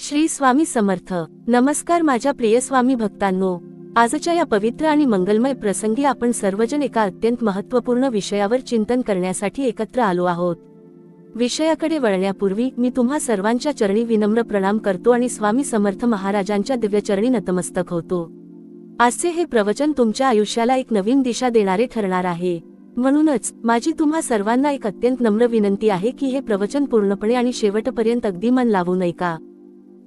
श्री स्वामी समर्थ. नमस्कार माझ्या प्रिय स्वामी भक्तांनो. आजच्या या पवित्र आणि मंगलमय प्रसंगी आपण सर्वजण एका अत्यंत महत्त्वपूर्ण विषयावर चिंतन करण्यासाठी एकत्र आलो आहोत. विषयाकडे वळण्यापूर्वी मी तुम्हा सर्वांच्या चरणी विनम्र प्रणाम करतो आणि स्वामी समर्थ महाराजांच्या दिव्यचरणी नतमस्तक होतो. आजचे हे प्रवचन तुमच्या आयुष्याला एक नवीन दिशा देणारे ठरणार आहे. म्हणूनच माझी तुम्हा सर्वांना एक अत्यंत नम्र विनंती आहे की हे प्रवचन पूर्णपणे आणि शेवटपर्यंत अगदी मन लावून ऐका.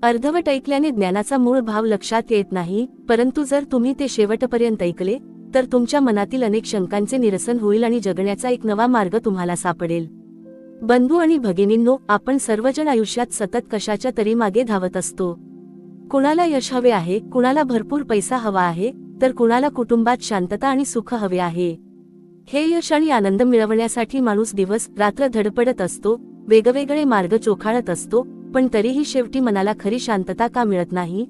अर्धवट ऐकल्याने ज्ञानाचा मूळ भाव लक्षात येत नाही, परंतु जर तुम्ही ते शेवटपर्यंत ऐकले तर तुमच्या मनातील अनेक शंकांचे निरसन होईल आणि जगण्याचा एक नवा मार्ग तुम्हाला सापडेल. बंधू आणि भगिनींनो, आपण सर्वजण आयुष्यात सतत कशाच्या तरी मागे धावत असतो. कुणाला यश हवे आहे, कुणाला भरपूर पैसा हवा आहे, तर कुणाला कुटुंबात शांतता आणि सुख हवे आहे. हे यश आणि आनंद मिळवण्यासाठी माणूस दिवस रात्र धडपडत असतो, वेगवेगळे मार्ग चोखाळत असतो, पण तरीही शेवटी मनाला खरी शांतता का मिळत नाही?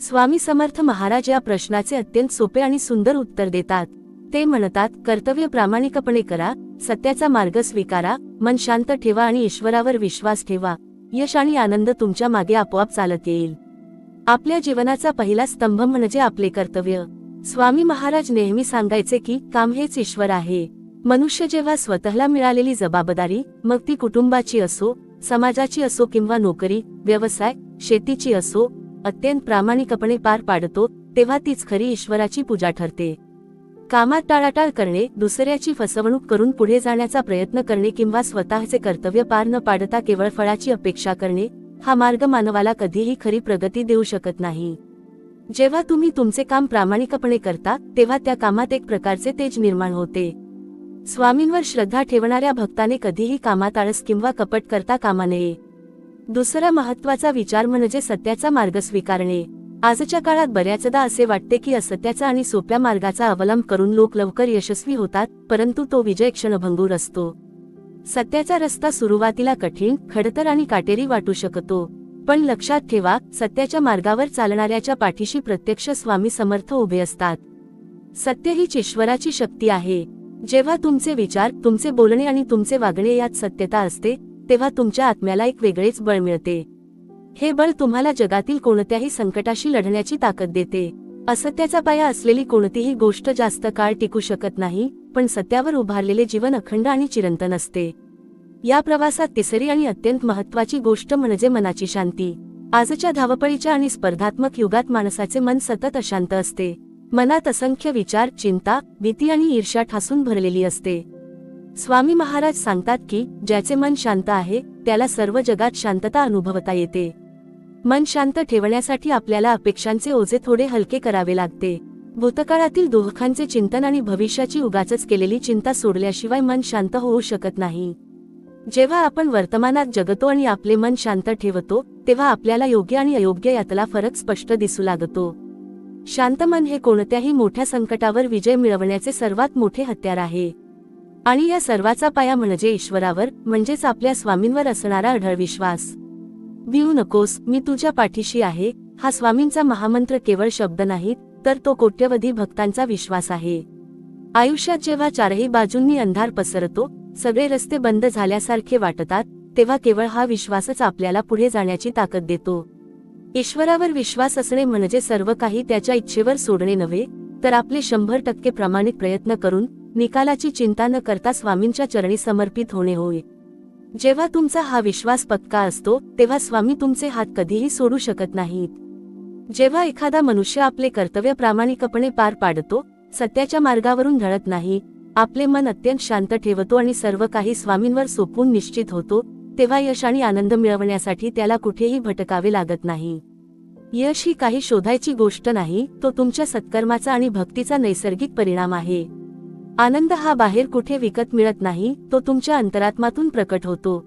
स्वामी समर्थ महाराज या प्रश्नाचे अत्यंत सोपे आणि सुंदर उत्तर देतात. ते म्हणतात, कर्तव्य प्रामाणिकपणे करा, सत्याचा मार्ग स्वीकारा, मन शांत ठेवा आणि ईश्वरावर विश्वास ठेवा. यश आणि आनंद तुमच्या मागे आपोआप चालत येईल. आपल्या जीवनाचा पहिला स्तंभ म्हणजे आपले कर्तव्य. स्वामी महाराज नेहमी सांगायचे की काम हेच ईश्वर आहे. मनुष्य जेव्हा स्वतःला मिळालेली जबाबदारी, मग ती कुटुंबाची असो, समाजाची असो किंवा नोकरी, व्यवसाय, शेतीची असो, अत्यंत प्रामाणिकपणे पार पाडतो, तेव्हा तीच खरी ईश्वराची पूजा ठरते. कामात टाळाटाळ करणे, दुसऱ्याची फसवणूक करून पुढे जाण्याचा प्रयत्न करणे किंवा स्वतःचे कर्तव्य पार न पाडता केवळ फळाची अपेक्षा करणे, हा मार्ग मानवाला कधीही खरी प्रगती देऊ शकत नाही. जेव्हा तुम्ही तुमचे काम प्रामाणिकपणे करता, तेव्हा त्या कामात एक प्रकारचे तेज निर्माण होते. स्वामींवर श्रद्धा ठेवणाऱ्या भक्ताने कधीही कामात आळस किंवा कपट करता कामा नये. दुसरा महत्त्वाचा विचार म्हणजे सत्याचा मार्ग स्वीकारणे. आजच्या काळात बऱ्याचदा असे वाटते की असत्याचा आणि सोप्या मार्गाचा अवलंब करून लोक लवकर यशस्वी होतात, परंतु तो विजय क्षणभंगूर असतो. सत्याचा रस्ता सुरुवातीला कठीण, खडतर आणि काटेरी वाटू शकतो, पण लक्षात ठेवा, सत्याच्या मार्गावर चालणाऱ्याच्या पाठीशी प्रत्यक्ष स्वामी समर्थ उभे असतात. सत्य हीच ईश्वराची शक्ती आहे. जेव्हा तुमचे विचार, तुमचे बोलणे आणि तुमचे वागणे यात सत्यता असते, तेव्हा तुमच्या आत्म्याला एक वेगळेच बळ मिळते. हे बळ तुम्हाला जगातील कोणत्याही संकटाशी लढण्याची ताकद देते. असत्याचा पाया असलेली कोणतीही गोष्ट जास्त काळ टिकू शकत नाही, पण सत्यावर उभारलेले जीवन अखंड आणि चिरंतन असते. या प्रवासात तिसरी आणि अत्यंत महत्त्वाची गोष्ट म्हणजे मनाची शांती. आजच्या धावपळीच्या आणि स्पर्धात्मक युगात माणसाचे मन सतत अशांत असते. मनात असंख्य विचार, चिंता, भीती आणि ईर्ष्या ठासून भरलेली असते. स्वामी महाराज सांगतात की ज्याचे मन शांत आहे, त्याला सर्व जगात शांतता अनुभवता येते. मन शांत ठेवण्यासाठी आपल्याला अपेक्षांचे ओझे थोडे हलके करावे लागते. भूतकाळातील दुःखांचे चिंतन आणि भविष्याची उगाचच केलेली चिंता सोडल्याशिवाय मन शांत होऊ शकत नाही. जेव्हा आपण वर्तमानात जगतो आणि आपले मन शांत ठेवतो, तेव्हा आपल्याला योग्य आणि अयोग्य यातला फरक स्पष्ट दिसू लागतो. शांत मन हे कोणत्याही मोठ्या संकटावर विजय मिळवण्याचे सर्वात मोठे हत्यार आहे. आणि या सर्वाचा पाया म्हणजे ईश्वरावर, म्हणजेच आपल्या स्वामींवर असणारा अढळ विश्वास. भिवू नकोस, मी तुझ्या पाठीशी आहे, हा स्वामींचा महामंत्र केवळ शब्द नाही, तर तो कोट्यवधी भक्तांचा विश्वास आहे. आयुष्यात जेव्हा चारही बाजूंनी अंधार पसरतो, सगळे रस्ते बंद झाल्यासारखे वाटतात, तेव्हा केवळ हा विश्वासच आपल्याला पुढे जाण्याची ताकद देतो. ईश्वरावर विश्वास असणे म्हणजे सर्व काही त्याच्या इच्छेवर सोडणे नव्हे, तर आपले 100% प्रामाणिक प्रयत्न करून निकालाची चिंता न करता स्वामींच्या चरणी समर्पित होणे होय. जेव्हा तुमचा हा विश्वास पक्का असतो, तेव्हा स्वामी तुमचे हात कधीही सोडू शकत नाहीत. जेव्हा एखादा मनुष्य आपले कर्तव्य प्रामाणिकपणे पार पाडतो, सत्याच्या मार्गावरून ढळत नाही, आपले मन अत्यंत शांत ठेवतो आणि सर्व काही स्वामींवर सोपवून निश्चित होतो, तेव्हा यश आणि आनंद मिळवण्यासाठी त्याला कुठेही भटकावे लागत नाही. यश ही काही शोधायची गोष्ट नाही, तो तुमच्या सत्कर्माचा आणि भक्तीचा नैसर्गिक परिणाम आहे. आनंद हा बाहेर कुठे विकत मिळत नाही, तो तुमच्या अंतरात्म्यातून प्रकट होतो.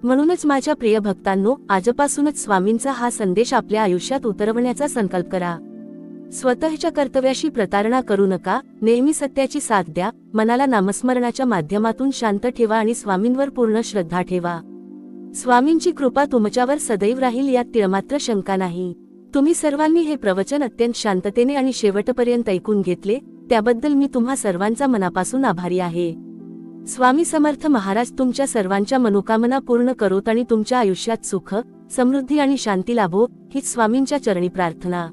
म्हणूनच माझ्या प्रिय भक्तांनो, आजपासूनच स्वामींचा हा संदेश आपल्या आयुष्यात उतरवण्याचा संकल्प करा. स्वतःच्या कर्तव्याशी प्रतारणा करू नका, नेहमी सत्याची साथ द्या, मनाला नामस्मरणाच्या माध्यमातून शांत ठेवा आणि स्वामींवर पूर्ण श्रद्धा ठेवा. स्वामींची कृपा तुमच्यावर सदैव राहील, यात तिळमात्र शंका नाही. तुम्ही सर्वांनी हे प्रवचन अत्यंत शांततेने आणि शेवटपर्यंत ऐकून घेतले, त्याबद्दल मी तुम्हा सर्वांचा मनापासून आभारी आहे. स्वामी समर्थ महाराज तुमच्या सर्वांच्या मनोकामना पूर्ण करोत आणि तुमच्या आयुष्यात सुख, समृद्धी आणि शांती लाभो, हीच स्वामींच्या चरणी प्रार्थना.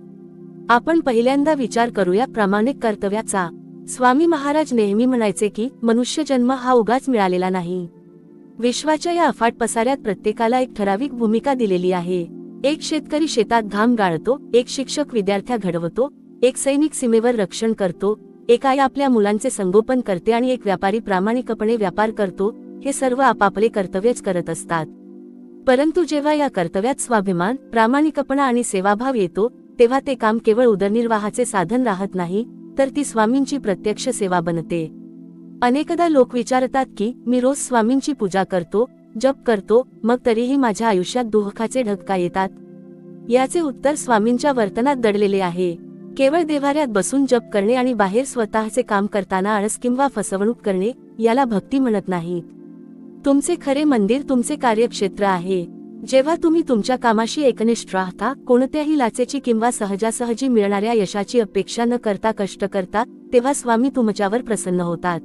आपण पहिल्यांदा विचार करूया प्रामाणिक कर्तव्याचा. स्वामी महाराज नेहमी म्हणायचे की मनुष्य जन्म हा उगाच मिळालेला नाही. विश्वाच्या या अफाट पसाऱ्यात प्रत्येकाला एक ठराविक भूमिका दिलेली आहे. एक शेतकरी शेतात घाम गाळतो, एक शिक्षक विद्यार्थ्या घडवतो, एक सैनिक सीमेवर रक्षण करतो, एक आई आपल्या मुलांचे संगोपन करते आणि एक व्यापारी प्रामाणिकपणे व्यापार करतो. हे सर्व आपापले कर्तव्यच करत असतात. परंतु जेव्हा या कर्तव्यात स्वाभिमान, प्रामाणिकपणा आणि सेवाभाव येतो, तेव्हा ते काम केवळ उदरनिर्वाहाचे साधन राहत नाही, तर ती स्वामींची प्रत्यक्ष सेवा बनते. अनेकदा लोक विचारतात की मी रोज स्वामींची पूजा करतो, जप करतो, मग तरीही माझ्या आयुष्यात दुःखाचे ढग का येतात? याचे उत्तर स्वामींच्या वर्तनात दडलेले आहे. केवळ देव्हाऱ्यात बसून जप करणे आणि बाहेर स्वतःचे काम करताना आळस किंवा फसवणूक करणे, याला भक्ती म्हणत नाहीत. तुमचे खरे मंदिर तुमचे कार्यक्षेत्र आहे. जेव्हा तुम्ही तुमच्या कामाशी एकनिष्ठ राहता, कोणत्याही लाचेची किंवा सहजासहजी मिळणाऱ्या यशाची अपेक्षा न करता कष्ट करता, तेव्हा स्वामी तुमच्यावर प्रसन्न होतात.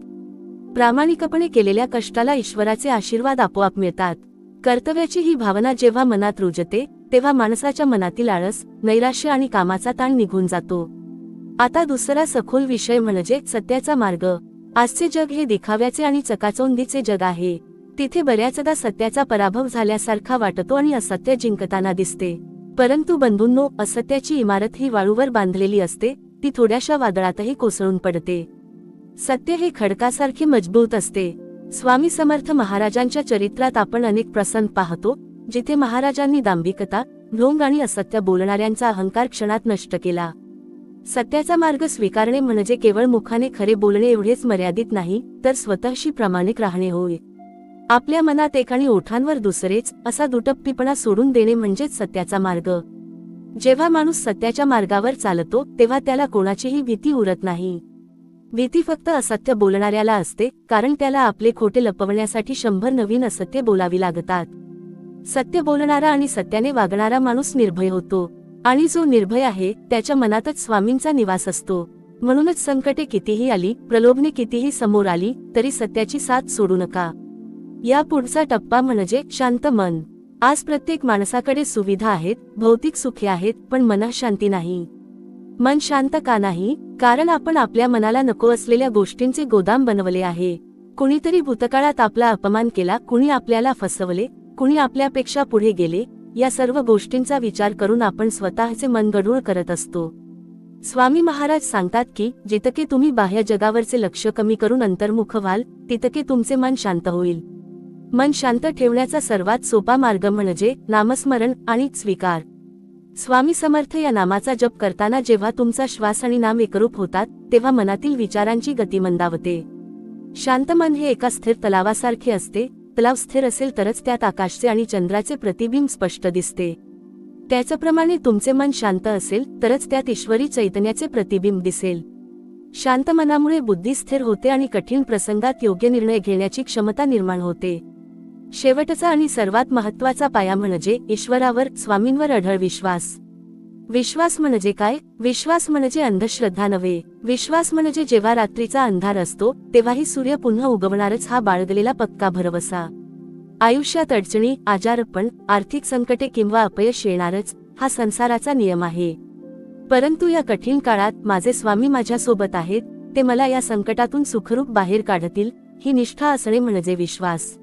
प्रामाणिकपणे केलेल्या कष्टाला ईश्वराचे आशीर्वाद आपोआप मिळतात. कर्तव्याची ही भावना जेव्हा मनात रुजते, तेव्हा माणसाच्या मनातील आळस, नैराश्य आणि कामाचा ताण निघून जातो. आता दुसरा सखोल विषय म्हणजे सत्याचा मार्ग. आजचे जग हे दिखाव्याचे आणि चकाचौंधीचे जग आहे. तिथे बऱ्याचदा सत्याचा पराभव झाल्यासारखा वाटतो आणि असत्य जिंकताना दिसते. परंतु बंधूंनो, असत्याची इमारत ही वाळूवर बांधलेली असते, ती थोड्याशा वादळातही कोसळून पडते. सत्य हे खडकासारखे मजबूत असते. स्वामी समर्थ महाराजांच्या चरित्रात आपण अनेक प्रसंग पाहतो, जिथे महाराजांनी दांभिकता, ढोंग आणि असत्य बोलणाऱ्यांचा अहंकार क्षणात नष्ट केला. सत्याचा मार्ग स्वीकारणे म्हणजे केवळ मुखाने खरे बोलणे एवढेच मर्यादित नाही, तर स्वतःशी प्रामाणिक राहणे होय. आपल्या मनात एक आणि ओठांवर दुसरेच असा दुटप्पीपणा सोडून देणे म्हणजेच सत्याचा मार्ग. जेव्हा माणूस सत्याच्या मार्गावर चालतो, तेव्हा त्याला कोणाचीही भीती उरत नाही. भीती फक्त असत्य बोलणाऱ्याला असते, कारण त्याला आपले खोटे लपवण्यासाठी 100 नवीन असत्य बोलावी लागतात. सत्य बोलणारा आणि सत्याने वागणारा माणूस निर्भय होतो. आणि जो निर्भय आहे, त्याच्या मनातच स्वामींचा निवास असतो. म्हणूनच संकटे कितीही आली, प्रलोभने कितीही समोर आली, तरी सत्याची साथ सोडू नका. या पुढचा टप्पा म्हणजे शांत मन. आज प्रत्येक माणसाकडे सुविधा आहेत, भौतिक सुखे आहेत, पण मनात शांती नाही. मन शांत का नाही? कारण आपण आपल्या मनाला नको असलेल्या गोष्टींचे गोदाम बनवले आहे. कुणीतरी भूतकाळात आपला अपमान केला, कुणी आपल्याला फसवले, कुणी आपल्यापेक्षा पुढे गेले, या सर्व गोष्टींचा विचार करून आपण स्वतःचे मन गढूळ करत असतो. स्वामी महाराज सांगतात की जितके तुम्ही बाह्य जगावरचे लक्ष कमी करून अंतर्मुख व्हाल, तितके तुमचे मन शांत होईल. मन शांत ठेवण्याचा सर्वात सोपा मार्ग म्हणजे नामस्मरण आणि स्वीकार. स्वामी समर्थ या नामाचा जप करताना जेव्हा तुमचा श्वास आणि नाम एकरूप होतात, तेव्हा मनातील विचारांची गती मंदावते. शांत मन हे एका स्थिर तलावासारखे असते. तलाव स्थिर असेल तरच त्यात आकाशचे आणि चंद्राचे प्रतिबिंब स्पष्ट दिसते. त्याचप्रमाणे तुमचे मन शांत असेल तरच त्यात ईश्वरी चैतन्याचे प्रतिबिंब दिसेल. शांत मनामुळे बुद्धी स्थिर होते आणि कठीण प्रसंगात योग्य निर्णय घेण्याची क्षमता निर्माण होते. शेवटचा आणि सर्वात महत्त्वाचा पाया म्हणजे ईश्वरावर, स्वामींवर अढळ विश्वास. विश्वास म्हणजे काय? विश्वास म्हणजे अंधश्रद्धा नव्हे. विश्वास म्हणजे जेव्हा रात्रीचा अंधार असतो, तेव्हाही सूर्य पुन्हा उगवणारच हा बाळगलेला पक्का भरवसा. आयुष्यात अडचणी, आजारपण, आर्थिक संकटे किंवा अपयश येणारच, हा संसाराचा नियम आहे. परंतु या कठीण काळात माझे स्वामी माझ्यासोबत आहेत, ते मला या संकटातून सुखरूप बाहेर काढतील, ही निष्ठा असणे म्हणजे विश्वास.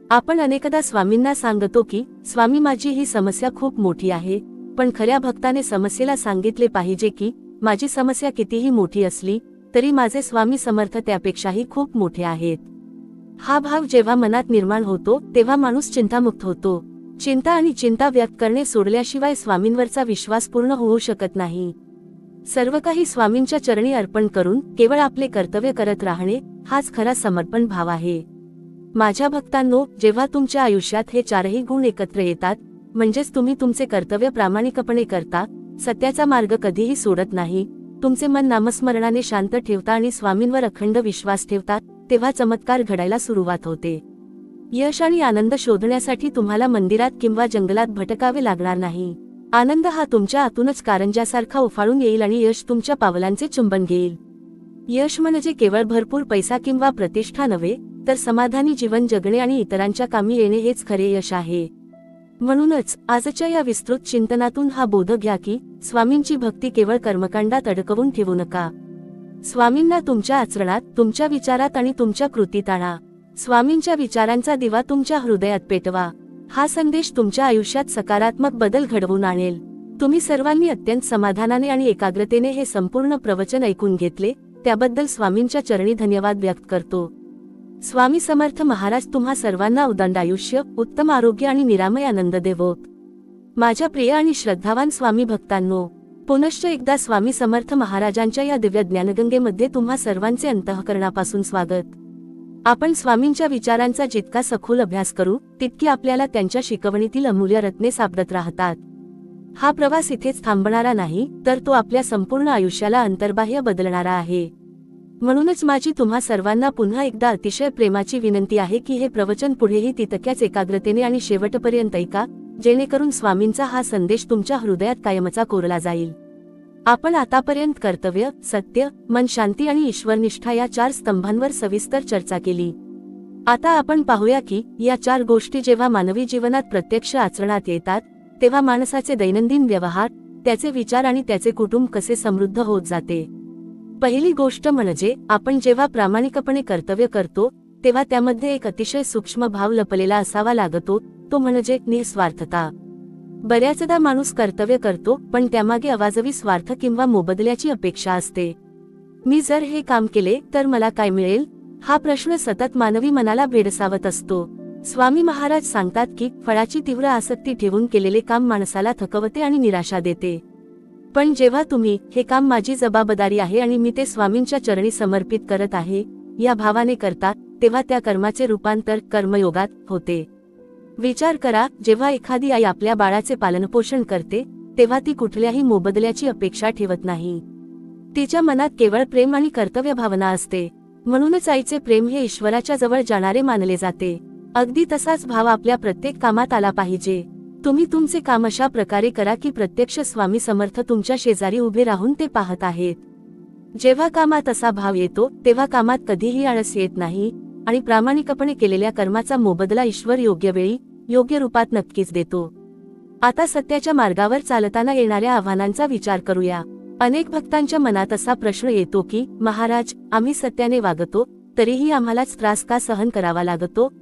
आपण अनेकदा स्वामींना सांगतो की स्वामी माझी ही समस्या खूप मोठी आहे, पण खऱ्या भक्ताने समस्येला सांगितले पाहिजे की माझी समस्या कितीही मोठी असली तरी माझे स्वामी समर्थ त्यापेक्षाही खूप मोठे आहेत. हा भाव जेव्हा मनात निर्माण होतो, तेव्हा माणूस चिंतामुक्त होतो. चिंता आणि चिंता व्यक्त करणे सोडल्याशिवाय स्वामींवरचा विश्वास पूर्ण होऊ शकत नाही. सर्व काही स्वामींच्या चरणी अर्पण करून केवळ आपले कर्तव्य करत राहणे, हाच खरा समर्पण भाव आहे. माझ्या भक्तांनो, जेव्हा तुमच्या आयुष्यात हे चारही गुण एकत्र येतात, म्हणजेच तुम्ही तुमचे कर्तव्य प्रामाणिकपणे करता, सत्याचा मार्ग कधीही सोडत नाही, तुमचे मन नामस्मरणाने शांत ठेवता आणि स्वामींवर अखंड विश्वास ठेवता, तेव्हा चमत्कार घडायला सुरुवात होते. यश आणि आनंद शोधण्यासाठी तुम्हाला मंदिरात किंवा जंगलात भटकावे लागणार नाही. आनंद हा तुमच्या आतूनच कारंज्यासारखा उफाळून येईल आणि यश तुमच्या पावलांचे चुंबन घेईल. यश म्हणजे केवळ भरपूर पैसा किंवा प्रतिष्ठा नव्हे, तर समाधानी जीवन जगणे आणि इतरांच्या कामी येणे हेच खरे यश आहे. म्हणूनच आजच्या या विस्तृत चिंतनातून हा बोध घ्या की स्वामींची भक्ती केवळ कर्मकांडात अडकवून ठेवू नका. स्वामींना तुमच्या आचरणात, तुमच्या विचारात आणि तुमच्या कृतीत आणा. स्वामींच्या विचारांचा दिवा तुमच्या हृदयात पेटवा. हा संदेश तुमच्या आयुष्यात सकारात्मक बदल घडवून आणेल. तुम्ही सर्वांनी अत्यंत समाधानाने आणि एकाग्रतेने हे संपूर्ण प्रवचन ऐकून घेतले, त्याबद्दल स्वामींच्या चरणी धन्यवाद व्यक्त करतो. स्वामी समर्थ महाराज तुम्हा सर्वांना उदंड आयुष्य, उत्तम आरोग्य आणि निरामय आनंद देवोत. माझ्या प्रिय आणि श्रद्धावान स्वामी भक्तांनो, पुनश्च एकदा स्वामी समर्थ महाराजांच्या या दिव्य ज्ञानगंगेमध्ये तुम्हा सर्वांचे अंतःकरणापासून स्वागत. आपण स्वामींच्या विचारांचा जितका सखोल अभ्यास करू, तितकी आपल्याला त्यांच्या शिकवणीतील अमूल्य रत्ने सापडत राहतात. हा प्रवास इथेच थांबणारा नाही, तर तो आपल्या संपूर्ण आयुष्याला अंतर्बाह्य बदलणारा आहे. म्हणूनच माझी तुम्हा सर्वांना पुन्हा एकदा अतिशय प्रेमाची विनंती आहे की हे प्रवचन पुढेही तितक्याच एकाग्रतेने आणि शेवटपर्यंत ऐका, जेणेकरून स्वामींचा हा संदेश तुमच्या हृदयात कायमचा कोरला जाईल. आपण आतापर्यंत कर्तव्य, सत्य, मन शांती आणि ईश्वरनिष्ठा या 4 स्तंभांवर सविस्तर चर्चा केली. आता आपण पाहूया की या 4 गोष्टी जेव्हा मानवी जीवनात प्रत्यक्ष आचरणात येतात, तेव्हा माणसाचे दैनंदिन व्यवहार, त्याचे विचार आणि त्याचे कुटुंब कसे समृद्ध होत जाते. पहिली गोष्ट म्हणजे आपण जेव्हा प्रामाणिकपणे कर्तव्य करतो, तेव्हा त्यामध्ये एक अतिशय सूक्ष्म भाव लपलेला असावा लागतो, तो म्हणजे निस्वार्थता. बऱ्याचदा माणूस कर्तव्य करतो, पण त्यामागे अवाजवी स्वार्थ किंवा मोबदल्याची अपेक्षा असते. मी जर हे काम केले तर मला काय मिळेल, हा प्रश्न सतत मानवी मनाला भेडसावत असतो. स्वामी महाराज सांगतात की फळाची तीव्र आसक्ती ठेवून केलेले काम माणसाला थकवते आणि निराशा देते. पण जेव्हा तुम्ही हे काम माझी जबाबदारी आहे आणि मी ते स्वामींच्या चरणी समर्पित करत आहे या भावाने करता, तेव्हा त्या कर्माचे रूपांतर कर्मयोगात होते. विचार करा, जेव्हा एखादी आई आपल्या बाळाचे पालनपोषण करते, तेव्हा ती कुठल्याही मोबदल्याची अपेक्षा ठेवत नाही. तिच्या मनात केवळ प्रेम आणि कर्तव्य भावना असते. म्हणूनच आईचे प्रेम हे ईश्वराच्या जवळ जाणारे मानले जाते. अगदी तसाच भाव आपल्या प्रत्येक कामात आला पाहिजे. तुम्ही तुमचे काम अशा प्रकारे करा की प्रत्यक्ष स्वामी समर्थ तुमच्या शेजारी उभे राहून ते पाहत आहेत. जेव्हा कामात असा भाव येतो, तेव्हा कामात कधीही आळस येत नाही आणि प्रामाणिकपणे केलेल्या कर्माचा मोबदला ईश्वर योग्य वेळी, योग्य रूपात नक्कीच देतो. आता सत्याच्या मार्गावर चालताना येणाऱ्या आव्हानांचा विचार करूया. अनेक भक्तांच्या मनात असा प्रश्न येतो की महाराज, आम्ही सत्याने वागतो, तरीही आम्हालाच त्रास का सहन करावा लागतो?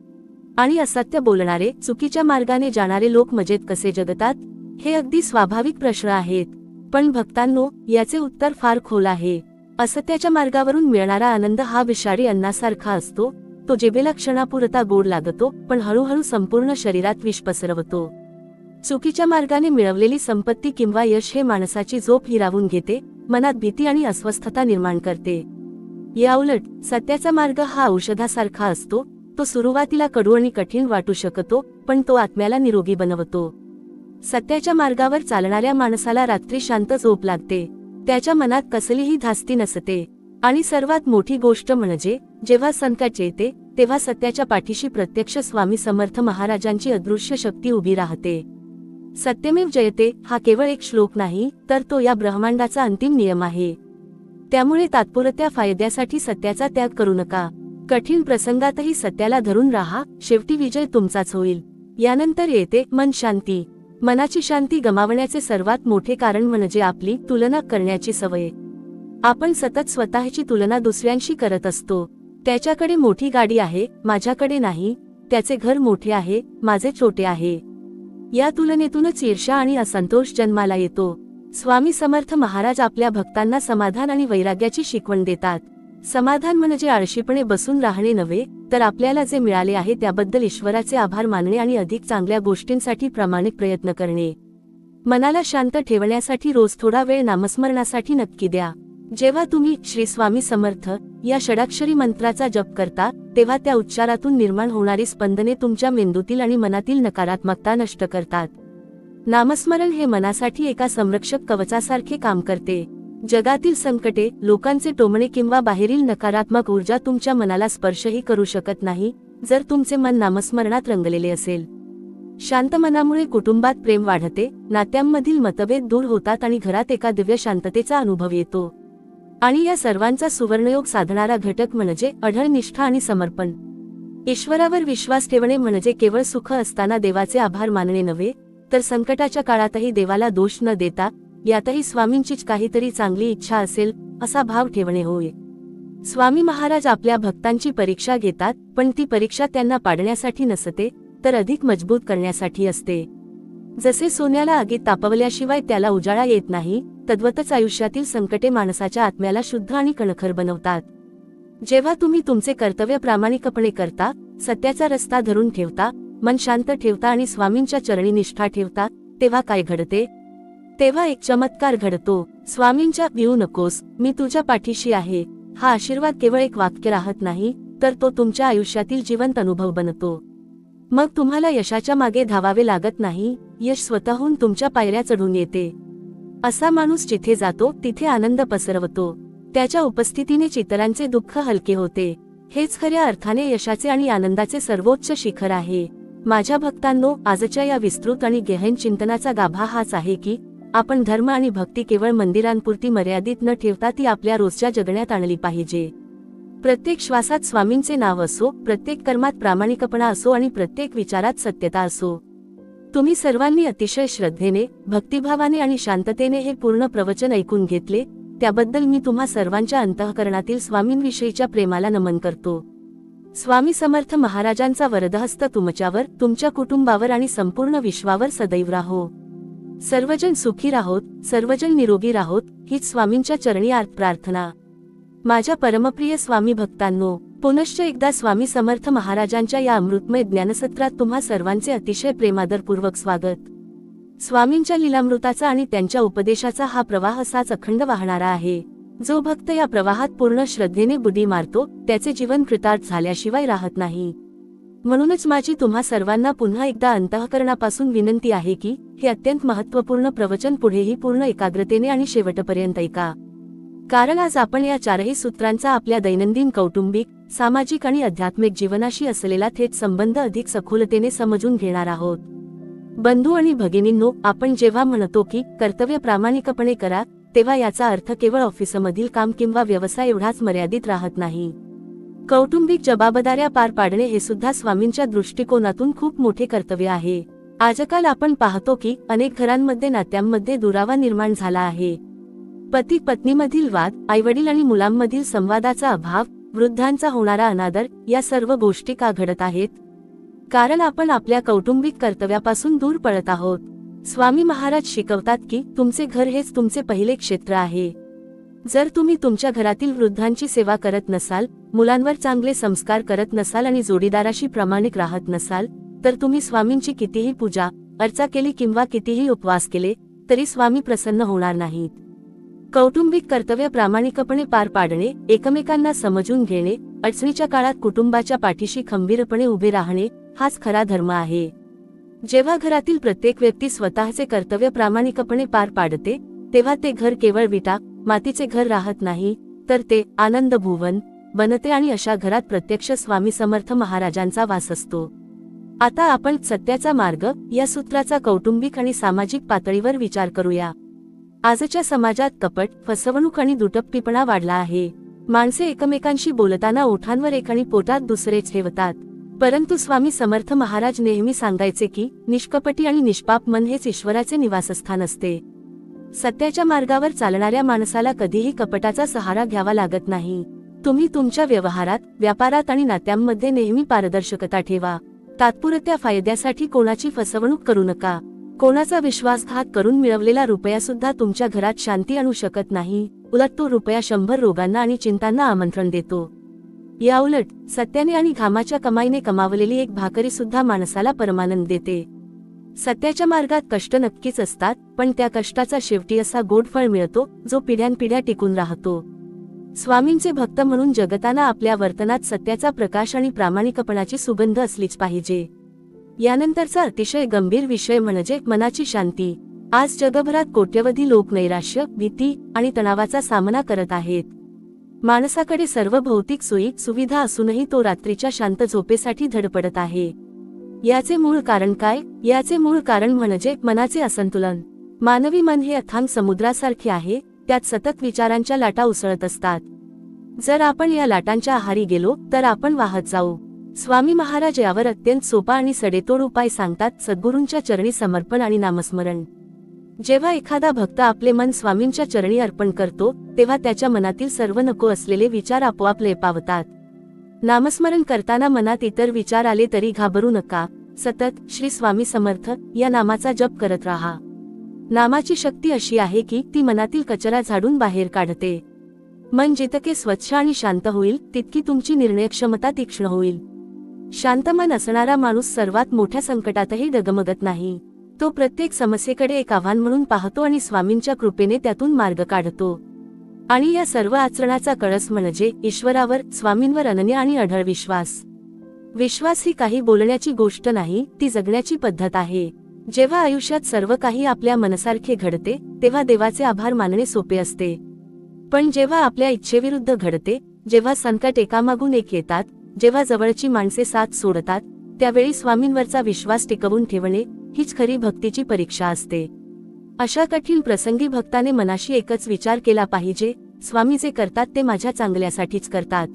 आणि असत्य बोलणारे, चुकीच्या मार्गाने जाणारे लोक मजेत कसे जगतात? हे अगदी स्वाभाविक प्रश्न आहेत. पण भक्तांनो, याचे उत्तर फार खोल आहे. असत्याच्या मार्गावरून मिळणारा आनंद हा विषारी अन्नासारखा असतो. तो जिभेला क्षणापुरता गोड लागतो, पण हळूहळू संपूर्ण शरीरात विष पसरवतो. चुकीच्या मार्गाने मिळवलेली संपत्ती किंवा यश हे माणसाची झोप हिरावून घेते, मनात भीती आणि अस्वस्थता निर्माण करते. याउलट सत्याचा मार्ग हा औषधासारखा असतो. तो सुरुवातीला कडू आणि कठीण वाटू शकतो, पण तो आत्म्याला निरोगी बनवतो. सत्याच्या मार्गावर चालणाऱ्या माणसाला रात्री शांत झोप लागते. त्याच्या मनात कसलीही धास्ती नसते. आणि सर्वात मोठी गोष्ट म्हणजे जेव्हा संकट येते, तेव्हा सत्याच्या पाठीशी प्रत्यक्ष स्वामी समर्थ महाराजांची अदृश्य शक्ती उभी राहते. सत्यमेव जयते हा केवळ एक श्लोक नाही, तर तो या ब्रह्मांडाचा अंतिम नियम आहे. त्यामुळे तात्पुरत्या फायद्यासाठी सत्याचा त्याग करू नका. कठीण प्रसंगातही सत्याला धरून राहा, शेवटी विजय तुमचाच होईल. यानंतर येते मन शांती. मनाची शांती गमावण्याचे सर्वात मोठे कारण म्हणजे आपली तुलना करण्याची सवय. आपण सतत स्वतःची तुलना दुसऱ्यांशी करत असतो. त्याच्याकडे मोठी गाडी आहे, माझ्याकडे नाही. त्याचे घर मोठे आहे, माझे छोटे आहे. या तुलनेतूनच ईर्ष्या आणि असंतोष जन्माला येतो. स्वामी समर्थ महाराज आपल्या भक्तांना समाधान आणि वैराग्याची शिकवण देतात. समाधान म्हणजे आळशीपणे बसून राहणे नव्हे, तर आपल्याला जे मिळाले आहे त्याबद्दल ईश्वराचे आभार मानणे आणि अधिक चांगल्या गोष्टींसाठी प्रामाणिक प्रयत्न करणे. मनाला शांत ठेवण्यासाठी रोज थोडा वेळ नामस्मरणासाठी नक्की द्या. जेव्हा तुम्ही श्री स्वामी समर्थ या षडाक्षरी मंत्राचा जप करता, तेव्हा त्या उच्चारातून निर्माण होणारी स्पंदने तुमच्या मेंदूतील आणि मनातील नकारात्मकता नष्ट करतात. नामस्मरण हे मनासाठी एका संरक्षक कवचासारखे काम करते. जगातील संकटे, लोकांचे टोमणे किंवा बाहेरील नकारात्मक ऊर्जा तुमच्या मनाला स्पर्शही करू शकत नाही, जर तुमचे मन नामस्मरणात रंगलेले असेल. शांत मनामुळे कुटुंबात प्रेम वाढते, नात्यांमधील मतभेद दूर होतात आणि घरात एका दिव्य शांततेचा अनुभव येतो. आणि या सर्वांचा सुवर्णयोग साधणारा घटक म्हणजे अढळ निष्ठा आणि समर्पण. ईश्वरावर विश्वास ठेवणे म्हणजे केवळ सुख असताना देवाचे आभार मानणे नव्हे, तर संकटाच्या काळातही देवाला दोष न देता यातही स्वामींचीच काहीतरी चांगली इच्छा असेल असा भाव ठेवणे होय. स्वामी महाराज आपल्या भक्तांची परीक्षा घेतात, पण ती परीक्षा त्यांना पाडण्यासाठी नसते, तर अधिक मजबूत करण्यासाठी असते. जसे सोन्याला आगीत तापवल्याशिवाय त्याला उजाळा येत नाही, तद्वतच आयुष्यातील संकटे माणसाच्या आत्म्याला शुद्ध आणि कणखर बनवतात. जेव्हा तुम्ही तुमचे कर्तव्य प्रामाणिकपणे करता, सत्याचा रस्ता धरून ठेवता, मन शांत ठेवता आणि स्वामींच्या चरणी निष्ठा ठेवता, तेव्हा काय घडते? तेव्हा एक चमत्कार घडतो. स्वामींच्या "भिऊ नकोस, मी तुझ्या पाठीशी आहे" हा आशीर्वाद केवळ एक वाक्य राहत नाही, तर तो तुमच्या आयुष्यातील जिवंत अनुभव बनतो. मग तुम्हाला यशाच्या मागे धावावे लागत नाही, यश स्वतःहून तुमच्या पायऱ्या चढून येते. असा माणूस जिथे जातो तिथे आनंद पसरवतो. त्याच्या उपस्थितीने इतरांचे दुःख हलके होते. हेच खऱ्या अर्थाने यशाचे आणि आनंदाचे सर्वोच्च शिखर आहे. माझ्या भक्तांनो, आजच्या या विस्तृत आणि गहन चिंतनाचा गाभा हाच आहे की आपण धर्म आणि भक्ती केवळ मंदिरांपुरती मर्यादित न ठेवता ती आपल्या रोजच्या जगण्यात आणली पाहिजे. प्रत्येक श्वासात स्वामींचे नाव असो, प्रत्येक कर्मात प्रामाणिकपणा असो आणि प्रत्येक विचारात सत्यता असो. तुम्ही सर्वांनी अतिशय श्रद्धेने, भक्तिभावाने आणि शांततेने हे पूर्ण प्रवचन ऐकून घेतले, त्याबद्दल मी तुम्हा सर्वांच्या अंतःकरणातील स्वामींविषयीच्या प्रेमाला नमन करतो. स्वामी समर्थ महाराजांचा वरदहस्त तुमच्यावर, तुमच्या कुटुंबावर आणि संपूर्ण विश्वावर सदैव राहो. सर्वजण सुखी राहोत, सर्वजण निरोगी राहोत, हीच स्वामींच्या चरणी आर्त प्रार्थना. माझ्या परमप्रिय स्वामी भक्तांनो, पुनश्च एकदा स्वामी समर्थ महाराजांच्या या अमृतमय ज्ञानसत्रात तुम्हा सर्वांचे अतिशय प्रेमादरपूर्वक स्वागत. स्वामींच्या लीलामृताचा आणि त्यांच्या उपदेशाचा हा प्रवाह असाच अखंड वाहणारा आहे. जो भक्त या प्रवाहात पूर्ण श्रद्धेने बुडी मारतो, त्याचे जीवन कृतार्थ झाल्याशिवाय राहत नाही. म्हणूनच माझी तुम्हा सर्वांना पुन्हा एकदा अंतःकरणापासून विनंती आहे की हे अत्यंत महत्त्वपूर्ण प्रवचन पुढेही पूर्ण एकाग्रतेने आणि शेवटपर्यंत ऐका. कारण आज आपण या चारही सूत्रांचा आपल्या दैनंदिन कौटुंबिक, सामाजिक आणि आध्यात्मिक जीवनाशी असलेला थेट संबंध अधिक सखोलतेने समजून घेणार आहोत. बंधू आणि भगिनींनो, आपण जेव्हा म्हणतो की कर्तव्य प्रामाणिकपणे करा, तेव्हा याचा अर्थ केवळ ऑफिसमधील काम किंवा व्यवसाय एवढाच मर्यादित राहत नाही. कौटुंबिक जबाबदाऱ्या पार पाडणे हे सुद्धा स्वामींच्या दृष्टिकोनातून खूप मोठे कर्तव्य आहे. आजकाल आपण पाहतो की अनेक घरांमध्ये नात्यांमध्ये दुरावा निर्माण झाला आहे. पती पत्नीमधील वाद, आईवडील आणि मुलांमधील संवादाचा अभाव, वृद्धांचा होणारा अनादर, या सर्व गोष्टी का घडत आहेत? कारण आपण आपल्या कौटुंबिक कर्तव्यापासून दूर पळत आहोत. स्वामी महाराज शिकवतात की तुमचे घर हेच तुमचे पहिले क्षेत्र आहे. जर तुम्ही तुमच्या घरातील वृद्धांची सेवा करत नसाल, मुलांवर चांगले संस्कार करत नसाल आणि जोडीदाराशी प्रामाणिक राहत नसाल, तर तुम्ही स्वामींची कितीही पूजा अर्चा केली किंवा कितीही उपवास केले तरी स्वामी प्रसन्न होणार नाहीत. कौटुंबिक कर्तव्य प्रामाणिकपणे पार पाडणे, एकमेकांना समजून घेणे, अडचणीच्या काळात कुटुंबाच्या पाठीशी खंबीरपणे उभे राहणे हाच खरा धर्म आहे. जेव्हा घरातील प्रत्येक व्यक्ती स्वतःचे कर्तव्य प्रामाणिकपणे पार पाडते, तेव्हा ते घर केवळ विटा मातीचे घर राहत नाही, तर ते आनंद भुवन बनते आणि अशा घरात प्रत्यक्ष स्वामी समर्थ महाराजांचा वास असतो. आता आपण सत्याचा मार्ग या सूत्राचा कौटुंबिक आणि सामाजिक पातळीवर विचार करूया. आजच्या समाजात कपट, फसवणूक आणि दुटप्पीपणा वाढला आहे. माणसे एकमेकांशी बोलताना ओठांवर एक आणि पोटात दुसरेच ठेवतात. परंतु स्वामी समर्थ महाराज नेहमी सांगायचे की निष्कपटी आणि निष्पाप मन हेच ईश्वराचे निवासस्थान असते. सत्याच्या मार्गावर चालणाऱ्या माणसाला कधीही कपटाचा सहारा घ्यावा लागत नाही. तुम्ही तुमच्या व्यवहारात, व्यापारात आणि नात्यांमध्ये नेहमी पारदर्शकता ठेवा. तात्पुरत्या फायद्यासाठी कोणाची फसवणूक करू नका. कोणाचा विश्वासघात करून मिळवलेला रुपया सुद्धा तुमच्या घरात शांती आणू शकत नाही. उलट तो रुपया 100 रोगांना आणि चिंतांना आमंत्रण देतो. याउलट सत्याने आणि घामाच्या कमाईने कमावलेली एक भाकरी सुद्धा माणसाला परमानंद देते. सत्याच्या मार्गात कष्ट नक्कीच असतात, पण त्या कष्टाचा शेवटी असा गोड फळ मिळतो जो पिढ्यानपिढ्या टिकून राहतो. स्वामींचे भक्त म्हणून जगताना आपल्या वर्तनात सत्याचा प्रकाश आणि प्रामाणिकपणाची सुगंध असलीच पाहिजे. यानंतरचा अतिशय गंभीर विषय म्हणजे मनाची शांती. आज जगभरात कोट्यवधी लोक नैराश्य, भीती आणि तणावाचा सामना करत आहेत. माणसाकडे सर्व भौतिक सोयी सुविधा असूनही तो रात्रीच्या शांत झोपेसाठी धडपडत आहे. याचे मूळ कारण काय? याचे मूळ कारण म्हणजे मनाचे असंतुलन. मानवी मन हे अथांग समुद्रासारखे आहे, त्यात सतत विचारांच्या लाटा उसळत असतात. जर आपण या लाटांच्या आहारी गेलो तर आपण वाहत जाऊ. स्वामी महाराज यावर अत्यंत सोपा आणि सडेतोड उपाय सांगतात. सद्गुरूंच्या चरणी समर्पण आणि नामस्मरण. जेव्हा एखादा भक्त आपले मन स्वामींच्या चरणी अर्पण करतो तेव्हा त्याच्या मनातील सर्व नको असलेले विचार आपोआप लय पावतात. नामस्मरण करताना मनात इतर विचार आले तरी घाबरू नका. सतत श्री स्वामी समर्थ या नामाचा जप करत राहा. नामाची शक्ती अशी आहे की ती मनातील कचरा झाडून बाहेर काढते. मन जितके स्वच्छ आणि शांत होईल तितकी तुमची निर्णय क्षमता तीक्ष्ण होईल. शांत मन असणारा माणूस सर्वात मोठ्या संकटातही डगमगत नाही. तो प्रत्येक समस्येकडे एक आव्हान म्हणून पाहतो आणि स्वामींच्या कृपेने त्यातून मार्ग काढतो. आणि या सर्व आचरणाचा कळस म्हणजे ईश्वरावर, स्वामींवर अनन्य आणि अढळ विश्वास. विश्वास ही काही बोलण्याची गोष्ट नाही, ती जगण्याची पद्धत आहे. जेव्हा आयुष्यात सर्व काही आपल्या मनसारखे घडते तेव्हा देवाचे आभार मानणे सोपे असते. पण जेव्हा आपल्या इच्छेविरुद्ध घडते, जेव्हा संकट एकामागून एक येतात, जेव्हा जवळची माणसे साथ सोडतात, त्यावेळी स्वामींवरचा विश्वास टिकवून ठेवणे हीच खरी भक्तीची परीक्षा असते. अशा कठीण प्रसंगी भक्ताने मनाशी एकच विचार केला पाहिजे, स्वामी जे करतात ते माझ्या चांगल्यासाठीच करतात.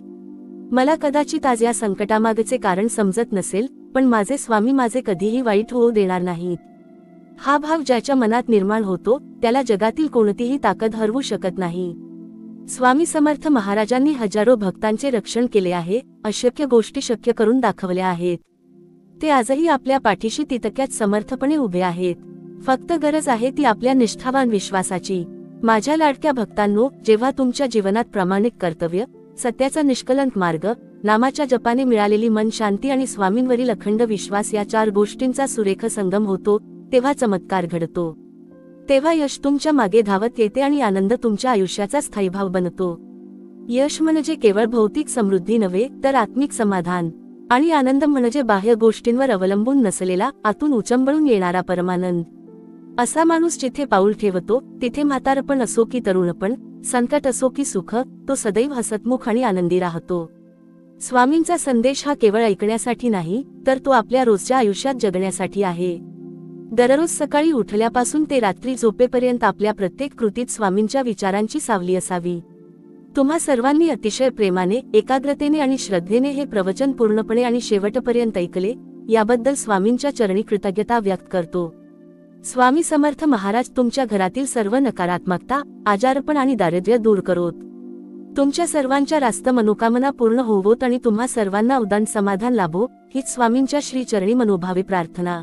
मला कदाचित आज या संकटामागचे कारण समजत नसेल, पण माझे स्वामी माझे कधीही वाईट होऊ देणार नाहीत. हा भाव ज्याच्या मनात निर्माण होतो त्याला जगातील कोणतीही ताकद हरवू शकत नाही. स्वामी समर्थ महाराजांनी हजारो भक्तांचे रक्षण केले आहे, अशक्य गोष्टी शक्य करून दाखवल्या आहेत. ते आजही आपल्या पाठीशी तितक्याच समर्थपणे उभे आहेत. फक्त गरज आहे ती आपल्या निष्ठावान विश्वासाची. माझ्या लाडक्या भक्तांनो, जेव्हा तुमच्या जीवनात प्रामाणिक कर्तव्य, सत्याचा निष्कलंक मार्ग, नामाच्या जपाने मिळालेली मन शांती आणि स्वामींवरील अखंड विश्वास या 4 गोष्टींचा सुरेख संगम होतो, तेव्हा चमत्कार घडतो. तेव्हा यश तुमच्या मागे धावत येते आणि आनंद तुमच्या आयुष्याचा स्थायीभाव बनतो. यश म्हणजे केवळ भौतिक समृद्धी नव्हे तर आत्मिक समाधान. आणि आनंद म्हणजे बाह्य गोष्टींवर अवलंबून नसलेला, आतून उचंबळून येणारा परमानंद. असा माणूस जिथे पाऊल ठेवतो तिथे म्हातारपण असो की तरुणपण, संकट असो की सुख, तो सदैव हसतमुख आणि आनंदी राहतो. स्वामींचा संदेश हा केवळ ऐकण्यासाठी नाही, तर तो आपल्या रोजच्या आयुष्यात जगण्यासाठी आहे. दररोज सकाळी उठल्यापासून ते रात्री झोपेपर्यंत आपल्या प्रत्येक कृतीत स्वामींच्या विचारांची सावली असावी. तुम्हा सर्वांनी अतिशय प्रेमाने, एकाग्रतेने आणि श्रद्धेने हे प्रवचन पूर्णपणे आणि शेवटपर्यंत ऐकले, याबद्दल स्वामींच्या चरणी कृतज्ञता व्यक्त करतो. स्वामी समर्थ महाराज तुमच्या घरातील सर्व नकारात्मकता, आजारपण आणि दारिद्र्य दूर करोत. तुमच्या सर्वांच्या रास्त मनोकामना पूर्ण होवोत आणि तुम्हा सर्वांना उदान समाधान लाभो, हीच स्वामींच्या श्री चरणी मनोभावे प्रार्थना.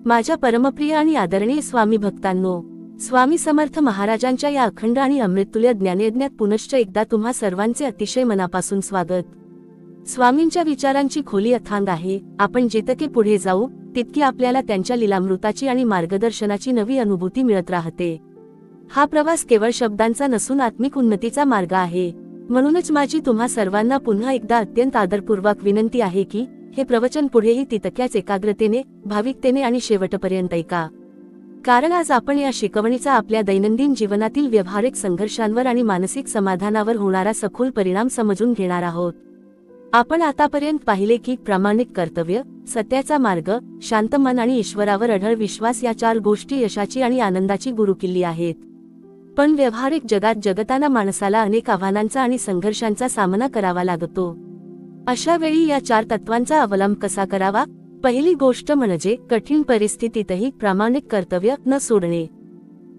माझ्या परमप्रिय आणि आदरणीय स्वामी भक्तांनो, स्वामी समर्थ महाराजांच्या या अखंड आणि अमृततुल्य ज्ञानयज्ञात पुनश्च एकदा तुम्हा सर्वांचे अतिशय मनापासून स्वागत. स्वामींच्या विचारांची खोली अथांग आहे. आपण जितके पुढे जाऊ तितकी आपल्याला त्यांच्या लीलामृताची आणि मार्गदर्शनाची नवी अनुभूती मिळत राहते. हा प्रवास केवळ शब्दांचा नसून आत्मिक उन्नतीचा मार्ग आहे. म्हणूनच माझी तुम्हा सर्वांना पुन्हा एकदा अत्यंत आदरपूर्वक विनंती आहे की हे प्रवचन पुढेही तितक्याच एकाग्रतेने, भाविकतेने आणि शेवटपर्यंत ऐका. कारण आज आपण या शिकवणीचा आपल्या दैनंदिन जीवनातील व्यावहारिक संघर्षांवर आणि मानसिक समाधानावर होणारा सखोल परिणाम समजून घेणार आहोत. आपण आतापर्यंत पाहिले की प्रामाणिक कर्तव्य, सत्याचा मार्ग, शांत मन आणि ईश्वरावर अढळ विश्वास या 4 गोष्टी यशाची आणि आनंदाची गुरुकिल्ली आहेत. पण व्यावहारिक जगात जगताना माणसाला अनेक आव्हानांचा आणि संघर्षांचा सामना करावा लागतो. अशा वेळी या 4 तत्वांचा अवलंब कसा करावा? पहिली गोष्ट म्हणजे कठीण परिस्थितीतही प्रामाणिक कर्तव्य न सोडणे.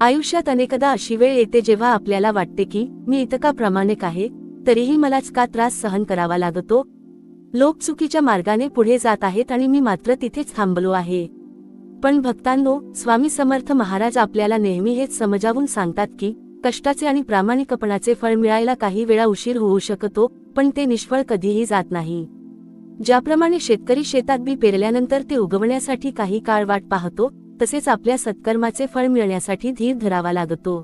आयुष्यात अनेकदा अशी वेळ येते जेव्हा आपल्याला वाटते की मी इतका प्रामाणिक आहे, तरीही मलाच का त्रास सहन करावा लागतो. लोक चुकीच्या मार्गाने पुढे जात आहेत आणि मी मात्र तिथेच थांबलो आहे. पण भक्तांनो, स्वामी समर्थ महाराज आपल्याला नेहमी हेच समजावून सांगतात की कष्टाचे आणि प्रामाणिकपणाचे फळ मिळायला काही वेळा उशीर होऊ शकतो, पण ते निष्फळ कधीही जात नाही. ज्याप्रमाणे शेतकरी शेतात बी पेरल्यानंतर ते उगवण्यासाठी काही काळ वाट पाहतो, तसेच आपल्या सत्कर्माचे फळ मिळण्यासाठी धीर धरावा लागतो.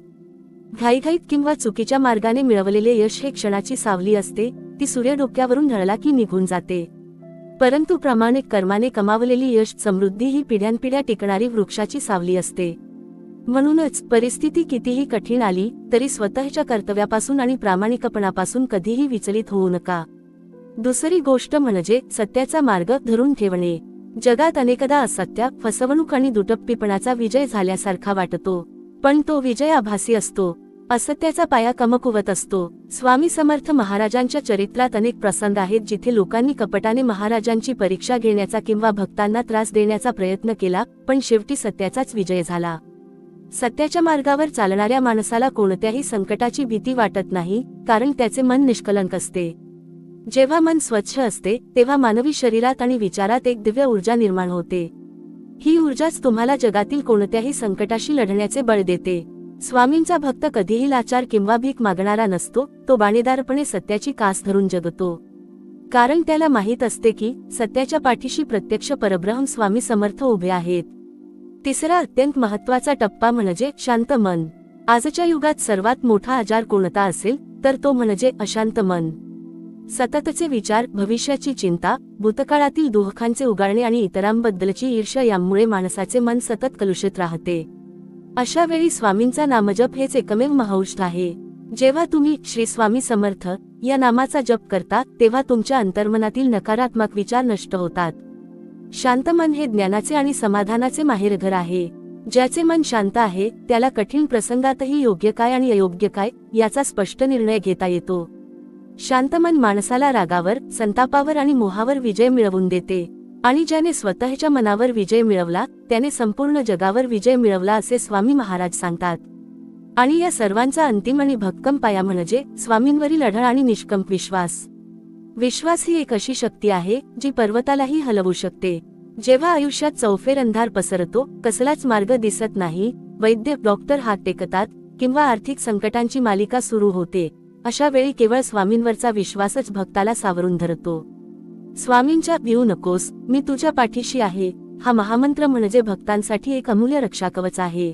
घाईघाईत किंवा चुकीच्या मार्गाने मिळवलेले यश हे क्षणाची सावली असते, ती सूर्य डोक्यावरून ढळला की निघून जाते. परंतु प्रामाणिक कर्माने कमावलेली यश समृद्धी ही पिढ्यानपिढ्या टिकणारी वृक्षाची सावली असते. म्हणूनच परिस्थिती कितीही कठीण आली तरी स्वतःच्या कर्तव्यापासून आणि प्रामाणिकपणापासून कधीही विचलित होऊ नका. दुसरी गोष्ट म्हणजे सत्याचा मार्ग धरून ठेवणे. जगात अनेकदा असत्य, फसवणूक आणि दुटप्पीपणाचा विजय झाल्यासारखा वाटतो, पण तो विजय आभासी असतो. असत्याचा पाया कमकुवत असतो. स्वामी समर्थ महाराजांच्या चरित्रात अनेक प्रसंग आहेत जिथे लोकांनी कपटाने महाराजांची परीक्षा घेण्याचा किंवा भक्तांना त्रास देण्याचा प्रयत्न केला, पण शेवटी सत्याचाच विजय झाला. सत्याच्या मार्गावर चालणाऱ्या माणसाला कोणत्याही संकटाची भीती वाटत नाही, कारण त्याचे मन निष्कलंक असते. जेव्हा मन स्वच्छ असते तेव्हा मानवी शरीरात आणि विचारात एक दिव्य ऊर्जा निर्माण होते. ही ऊर्जाच तुम्हाला जगातील कोणत्याही संकटाशी लढण्याचे बळ देते. स्वामींचा भक्त कधीही लाचार किंवा भीक मागणारा नसतो. तो बाणेदारपणे सत्याची कास धरून जगतो, कारण त्याला माहीत असते की सत्याच्या पाठीशी प्रत्यक्ष परब्रह्म स्वामी समर्थ उभे आहेत. तिसरा अत्यंत महत्त्वाचा टप्पा म्हणजे शांत मन. आजच्या युगात सर्वात मोठा आजार कोणता असेल तर तो म्हणजे अशांत मन. सततचे विचार, भविष्याची चिंता, भूतकाळातील दुःखांचे उगाळणे आणि इतरांबद्दलची ईर्ष्या यामुळे माणसाचे मन सतत कलुषित राहते. अशा वेळी स्वामींचा नामजप हेच एकमेव महौषध आहे. जेव्हा तुम्ही श्री स्वामी समर्थ या नामाचा जप करता तेव्हा तुमच्या अंतर्मनातील नकारात्मक विचार नष्ट होतात. शांत मन हे ज्ञानाचे आणि समाधानाचे माहेरघर आहे. ज्याचे मन शांत आहे त्याला कठीण प्रसंगातही योग्य काय आणि अयोग्य काय याचा स्पष्ट निर्णय घेता येतो. शांत मन माणसाला रागावर, संतापावर आणि मोहावर विजय मिळवून देते. आणि ज्याने स्वतःच्या मनावर विजय मिळवला त्याने संपूर्ण जगावर विजय मिळवला असे स्वामी महाराज सांगतात. आणि या सर्वांचा अंतिम आणि भक्कम पाया म्हणजे स्वामींवरील अढळ आणि निष्कंप विश्वास. विश्वास ही एक अशी शक्ती आहे जी पर्वतालाही हलवू शकते. जेव्हा आयुष्यात चौफेर अंधार पसरतो, कसलाच मार्ग दिसत नाही, वैद्य डॉक्टर हात टेकतात किंवा आर्थिक संकटांची मालिका सुरू होते, अशा वेळी केवळ स्वामींवरचा विश्वासच भक्ताला सावरून धरतो. स्वामींच्या भिऊ नकोस, मी तुझ्या पाठीशी आहे हा महामंत्र म्हणजे भक्तांसाठी एक अमूल्य रक्षाकवच आहे.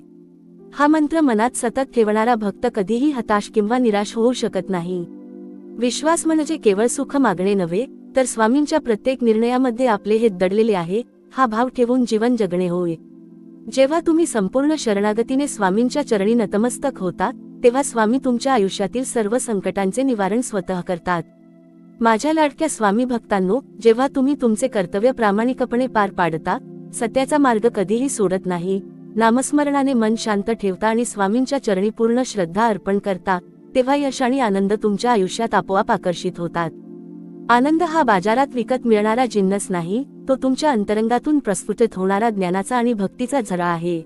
हा मंत्र मनात सतत ठेवणारा भक्त कधीही हताश किंवा निराश होऊ शकत नाही. विश्वास म्हणजे केवळ सुख मागणे नव्हे, तर स्वामींच्या प्रत्येक निर्णयामध्ये आपले हित दडलेले आहे हा भाव ठेवून जीवन जगणे होय. जेव्हा तुम्ही संपूर्ण शरणागतीने स्वामींच्या चरणी नतमस्तक होता तेव्हा स्वामी तुमच्या आयुष्यातील सर्व संकटांचे निवारण स्वतः करतात. माझ्या लाडक्या स्वामी भक्तांनो, जेव्हा तुम्ही तुमचे कर्तव्य प्रामाणिकपणे पार पाडता, सत्याचा मार्ग कधीही सोडत नाही, नामस्मरणाने मन शांत ठेवता आणि स्वामींच्या चरणी पूर्ण श्रद्धा अर्पण करता, तेव्हा यश आणि आनंद तुमच्या आयुष्यात आपोआप आकर्षित होतात. आनंद हा बाजारात विकत मिळणारा जिन्नस नाही, तो तुमच्या अंतरंगातून प्रस्फुटित होणारा ज्ञानाचा आणि भक्तीचा झरा आहे.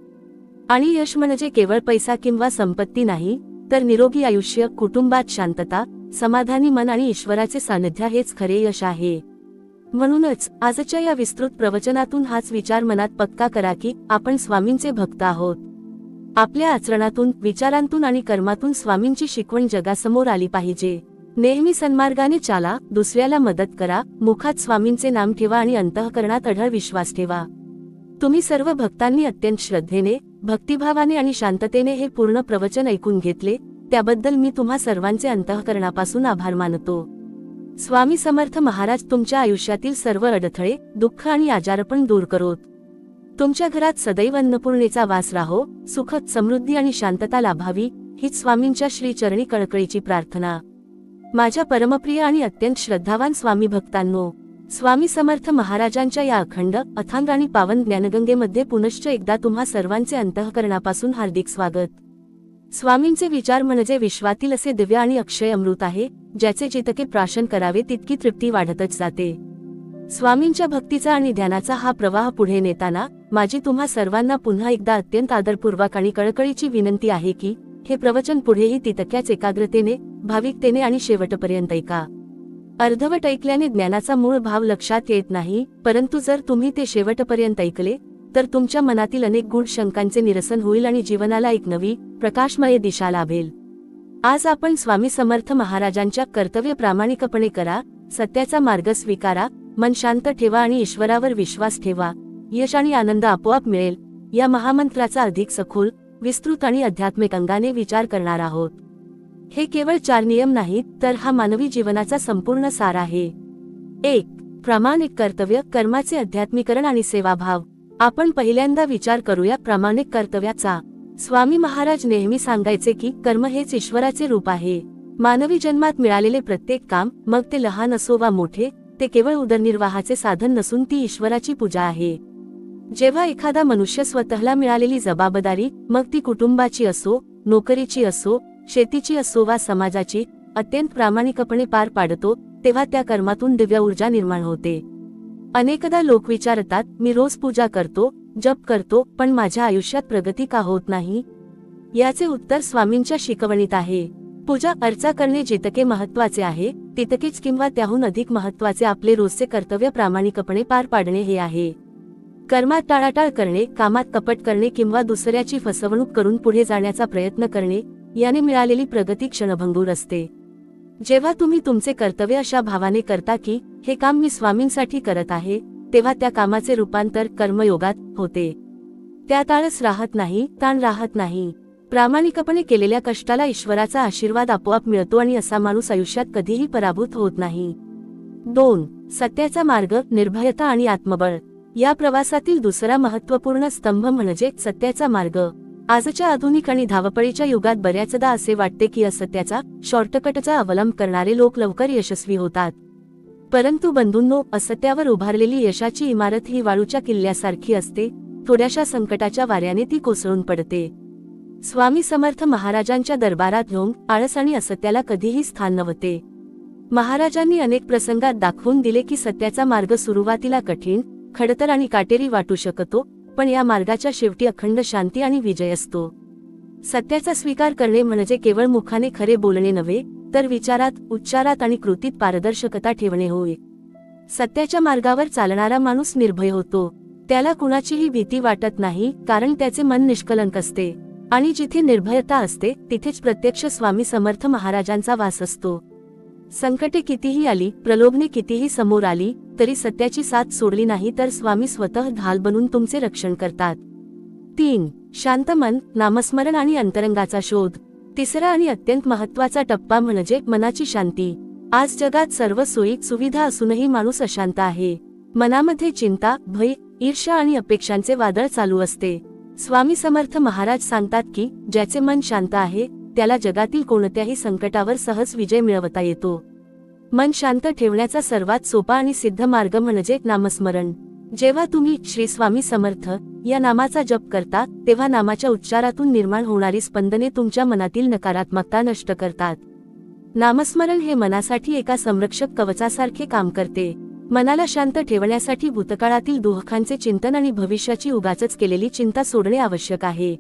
आणि यश म्हणजे केवळ पैसा किंवा संपत्ती नाही, तर निरोगी आयुष्य, कुटुंबात शांतता, समाधानी मन आणि ईश्वराचे सानिध्य हेच खरे यश आहे. म्हणूनच आजच्या या विस्तृत प्रवचनातून हाच विचार मनात पक्का करा की आपण स्वामींचे भक्त आहोत. आपल्या आचरणातून, विचारांतून आणि कर्मातून स्वामींची शिकवण जगासमोर आली पाहिजे. नेहमी सन्मार्गाने चाला, दुसऱ्याला मदत करा, मुखात स्वामींचे नाम ठेवा आणि अंतःकरणात अढळ विश्वास ठेवा. तुम्ही सर्व भक्तांनी अत्यंत श्रद्धेने, भक्तिभावाने आणि शांततेने हे पूर्ण प्रवचन ऐकून घेतले, त्याबद्दल मी तुम्हा सर्वांचे अंतःकरणापासून आभार मानतो. स्वामी समर्थ महाराज तुमच्या आयुष्यातील सर्व अडथळे, दुःख आणि आजारपण दूर करोत. तुमच्या घरात सदैव अन्नपूर्णेचा वास राहो, सुख, समृद्धी आणि शांतता लाभावी, हीच स्वामींच्या श्रीचरणी कळकळीची प्रार्थना. माझ्या परमप्रिय आणि अत्यंत श्रद्धावान स्वामी भक्तांनो, स्वामी समर्थ महाराजांच्या या अखंड, अथांग आणि पावन ज्ञानगंगेमध्ये पुनश्च एकदा तुम्हा सर्वांचे अंतःकरणापासून हार्दिक स्वागत. स्वामींचे विचार म्हणजे विश्वातील असे दिव्य आणि अक्षय अमृत आहे, ज्याचे जितके प्राशन करावे तितकी तृप्ती वाढतच जाते. स्वामींच्या भक्तीचा आणि ध्यानाचा हा प्रवाह पुढे नेताना माझी तुम्हा सर्वांना पुन्हा एकदा अत्यंत आदरपूर्वक आणि कळकळीची विनंती आहे की हे प्रवचन पुढेही तितक्याच एकाग्रतेने, भाविकतेने आणि शेवटपर्यंत ऐका. अर्धवट ऐकल्याने ज्ञानाचा मूळ भाव लक्षात येत नाही, परंतु जर तुम्ही ते शेवटपर्यंत ऐकले तर तुमच्या मनातील अनेक गूढ शंकांचे निरसन होईल आणि जीवनाला एक नवी, प्रकाशमय दिशा लाभेल. आज आपण स्वामी समर्थ महाराजांच्या कर्तव्य प्रामाणिकपणे करा, सत्याचा मार्ग स्वीकारा, मन शांत ठेवा आणि ईश्वरावर विश्वास ठेवा, यश आणि आनंद आपोआप मिळेल, या महामंत्राचा अधिक सखोल, विस्तृत आणि आध्यात्मिक अंगाने विचार करणार आहोत. हे केवळ 4 नियम नाहीत, तर हा मानवी जीवनाचा संपूर्ण सार आहे. 1. प्रामाणिक कर्तव्य, कर्माचे आध्यात्मीकरण आणि सेवाभाव. आपण पहिल्यांदा विचार करूया प्रामाणिक कर्तव्याचा. स्वामी महाराज नेहमी सांगायचे की कर्म हेच ईश्वराचे रूप आहे. मानवी जन्मात मिळालेले प्रत्येक काम, मग ते लहान असो वा मोठे, ते केवळ उदरनिर्वाहाचे साधन नसून ती ईश्वराची पूजा आहे. जेव्हा एखादा मनुष्य स्वतःला मिळालेली जबाबदारी, मग ती कुटुंबाची असो, नोकरीची असो शेतीची असो वा समाजाची, अत्यंत प्रामाणिकपणे पार पाडतो, तेव्हा त्या कर्मातून दिव्य ऊर्जा निर्माण होते. अनेकदा लोक विचारतात, मी रोज पूजा करतो, जप करतो, पण माझ्या आयुष्यात प्रगती का होत नाही? याचे उत्तर स्वामींच्या शिकवणीत आहे. पूजा अर्चा करणे जितके महत्त्वाचे आहे, तितकेच किंवा त्याहून अधिक महत्त्वाचे आपले रोजचे कर्तव्य प्रामाणिकपणे पार पाडणे हे आहे. कर्मात टाळाटाळ करणे, कामात कपट करणे किंवा दुसऱ्याची फसवणूक करून पुढे जाण्याचा प्रयत्न करणे, याने मिळालेली प्रगती क्षणभंगूर असते. जेव्हा तुम्ही तुमचे कर्तव्य अशा भावाने करता की हे काम मी स्वामींसाठी करत आहे, तेव्हा त्या कामाचे रूपांतर कर्मयोगात होते. त्यात आळस राहत नाही, ताण राहत नाही. प्रामाणिकपणे केलेल्या कष्टाला ईश्वराचा आशीर्वाद आपोआप मिळतो आणि असा माणूस आयुष्यात कधीही पराभूत होत नाही. 2. सत्याचा मार्ग, निर्भयता आणि आत्मबळ. या प्रवासातील दुसरा महत्त्वपूर्ण स्तंभ म्हणजे सत्याचा मार्ग. आजच्या आधुनिक आणि धावपळीच्या युगात बऱ्याचदा असे वाटते की असत्याचा, शॉर्टकटचा अवलंब करणारे लोक लवकर यशस्वी होतात. परंतु बंधूंनो, असत्यावर उभारलेली यशाची इमारत ही वाळूच्या किल्ल्यासारखी असते, थोड्याशा संकटाच्या वाऱ्याने ती कोसळून पडते. स्वामी समर्थ महाराजांच्या दरबारात ढोंग, आळस आणि असत्याला कधीही स्थान नव्हते. महाराजांनी अनेक प्रसंगात दाखवून दिले की सत्याचा मार्ग सुरुवातीला कठीण, खडतर आणि काटेरी वाटू शकतो, पण या मार्गाच्या शेवटी अखंड शांती आणि विजय असतो. सत्याचा स्वीकार करणे म्हणजे केवळ मुखाने खरे बोलणे नव्हे, तर विचारात, उच्चारात आणि कृतीत पारदर्शकता ठेवणे होय. सत्याच्या मार्गावर चालणारा माणूस निर्भय होतो. त्याला कुणाचीही भीती वाटत नाही, कारण त्याचे मन निष्कलंक असते. आणि जिथे निर्भयता असते, तिथेच प्रत्यक्ष स्वामी समर्थ महाराजांचा वास असतो. संकटे कितीही आली, प्रलोभने कितीही समोर आली, तरी सत्याची साथ सोडली नाही तर स्वामी स्वतः ढाल बनून तुमचे रक्षण करतात. 3. शांत मन, नामस्मरण आणि अंतरंगाचा शोध. तिसरा आणि अत्यंत महत्त्वाचा टप्पा म्हणजे मनाची शांती. आज जगात सर्व सोयी सुविधा असूनही माणूस अशांत आहे. मनामध्ये चिंता, भय, ईर्ष्या आणि अपेक्षांचे वादळ चालू असते. स्वामी समर्थ महाराज सांगतात की ज्याचे मन शांत आहे, त्याला जगातील कोणत्याही संकटावर सहज विजय मिळवता येतो. मन शांत ठेवण्याचा सर्वात सोपा आणि सिद्ध मार्ग म्हणजे नामस्मरण. जेव्हा तुम्ही श्री स्वामी समर्थ या नामाचा जप करता, तेव्हा नामाच्या उच्चारातून निर्माण होणारी स्पंदने तुमच्या मनातील नकारात्मकता नष्ट करतात. नामस्मरण हे मनासाठी एका संरक्षक कवचासारखे काम करते. मनाला शांत ठेवण्यासाठी भूतकाळातील दुःखांचे चिंतन आणि भविष्याची उगाचच केलेली चिंता सोडणे आवश्यक आहे.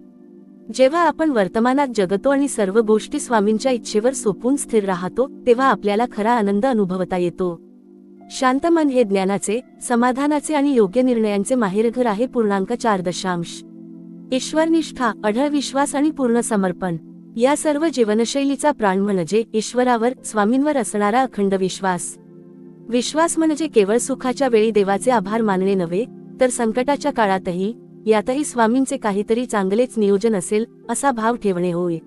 जेव्हा आपण वर्तमानात जगतो आणि सर्व गोष्टी स्वामींच्या इच्छेवर सोपून स्थिर राहतो, तेव्हा आपल्याला खरा आनंद अनुभवता येतो. शांत मन हे ज्ञानाचे, समाधानाचे आणि योग्य निर्णयांचे माहेरघर आहे. 4. ईश्वरनिष्ठा, अढळ विश्वास आणि पूर्ण समर्पण. या सर्व जीवनशैलीचा प्राण म्हणजे ईश्वरावर, स्वामींवर असणारा अखंड विश्वास. विश्वास म्हणजे केवळ सुखाच्या वेळी देवाचे आभार मानणे नव्हे, तर संकटाच्या काळातही, यातही स्वामींचे काहीतरी चांगलेच नियोजन असेल, असा भाव ठेवणे होय.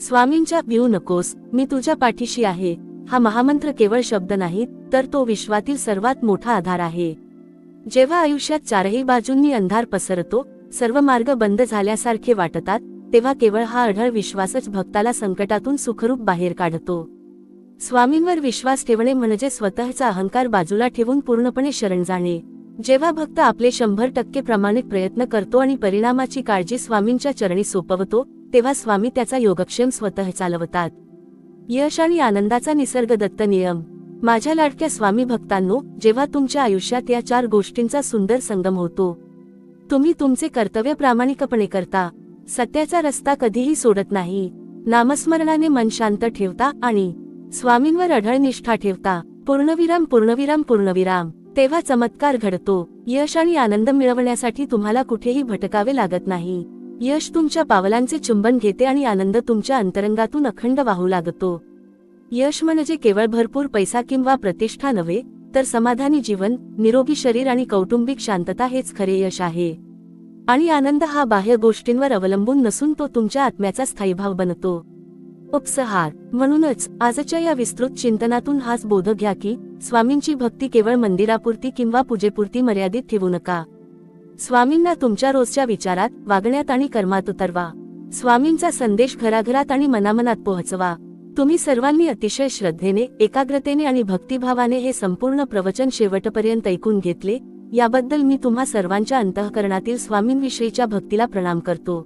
स्वामींच्या भिऊ नकोस, मी तुझ्या पाठीशी आहे, हा महामंत्र केवळ शब्द नाही, तर तो विश्वातील सर्वात मोठा आधार आहे. जेव्हा आयुष्यात चारही बाजूंनी अंधार पसरतो, सर्व मार्ग बंद झाल्यासारखे वाटतात, तेव्हा केवळ हा अढळ विश्वासच भक्ताला संकटातून सुखरूप बाहेर काढतो. स्वामींवर विश्वास ठेवणे म्हणजे स्वतःचा अहंकार बाजूला ठेवून पूर्णपणे शरण जाणे. जेव्हा भक्त आपले 100% प्रामाणिक प्रयत्न करतो आणि परिणामाची काळजी स्वामींच्या चरणी सोपवतो, तेव्हा स्वामी त्याचा योगक्षेम स्वतः चालवतात. यश आणि आनंदाचा निसर्गदत्त नियम. माझ्या लाडक्या स्वामी भक्तांनो, जेव्हा तुमच्या आयुष्यात या 4 गोष्टींचा सुंदर संगम होतो, तुम्ही तुमचे कर्तव्य प्रामाणिकपणे करता, सत्याचा रस्ता कधीही सोडत नाही, नामस्मरणाने मन शांत ठेवता आणि स्वामींवर अढळ निष्ठा ठेवता, पूर्णविराम पूर्णविराम पूर्णविराम, तेव्हा चमत्कार घडतो. यश आणि आनंद मिळवण्यासाठी तुम्हाला कुठेही भटकावे लागत नाही. यश तुमच्या पावलांचे चुंबन घेते आणि आनंद तुमच्या अंतरंगातून अखंड वाहू लागतो. यश म्हणजे केवळ भरपूर पैसा किंवा प्रतिष्ठा नव्हे, तर समाधानी जीवन, निरोगी शरीर आणि कौटुंबिक शांतता हेच खरे यश आहे. आणि आनंद हा बाह्य गोष्टींवर अवलंबून नसून तो तुमच्या आत्म्याचा स्थायीभाव बनतो. उपसंहार. म्हणूनच आजच्या या विस्तृत चिंतनातून हाच बोध घ्या की स्वामींची भक्ती केवळ मंदिरापुरती किंवा पूजेपुरती मर्यादित ठेवू नका. स्वामींना तुमच्या रोजच्या विचारात, वागण्यात आणि कर्मात उतरवा. स्वामींचा संदेश घराघरात आणि मनामनात पोहोचवा. तुम्ही सर्वांनी अतिशय श्रद्धेने, एकाग्रतेने आणि भक्तिभावाने हे संपूर्ण प्रवचन शेवटपर्यंत ऐकून घेतले, याबद्दल मी तुम्हा सर्वांच्या अंतःकरणातील स्वामींविषयीच्या भक्तीला प्रणाम करतो.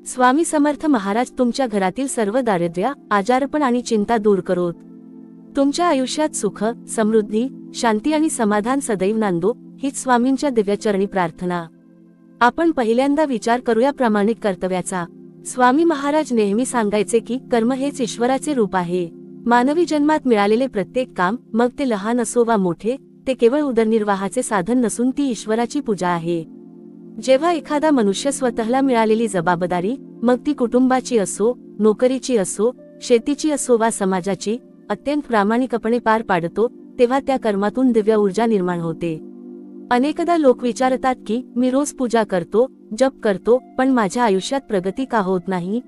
स्वामी समर्थ महाराज तुमच्या घरातील सर्व दारिद्र्य, आजारपण आणि चिंता दूर करोत. तुमच्या आयुष्यात सुख, समृद्धी, शांती आणि समाधान सदैव नांदो, हीच स्वामींच्या दिव्यचरणी प्रार्थना. आपण पहिल्यांदा विचार करूया प्रामाणिक कर्तव्याचा. स्वामी महाराज नेहमी सांगायचे की कर्म हेच ईश्वराचे रूप आहे. मानवी जन्मात मिळालेले प्रत्येक काम, मग ते लहान असो वा मोठे, ते केवळ उदरनिर्वाहाचे साधन नसून ती ईश्वराची पूजा आहे. जेव्हा एखादा मनुष्य स्वतःला मिळालेली जबाबदारी, मग ती कुटुंबाची असो, नोकरीची असो, शेतीची असो वा समाजाची, अत्यंत प्रामाणिकपणे पार पाडतो, तेव्हा त्या कर्मातून दिव्य ऊर्जा निर्माण होते. अनेकदा लोक विचारतात की मी रोज पूजा करतो, जप करतो, पण माझ्या आयुष्यात प्रगती का होत नाही?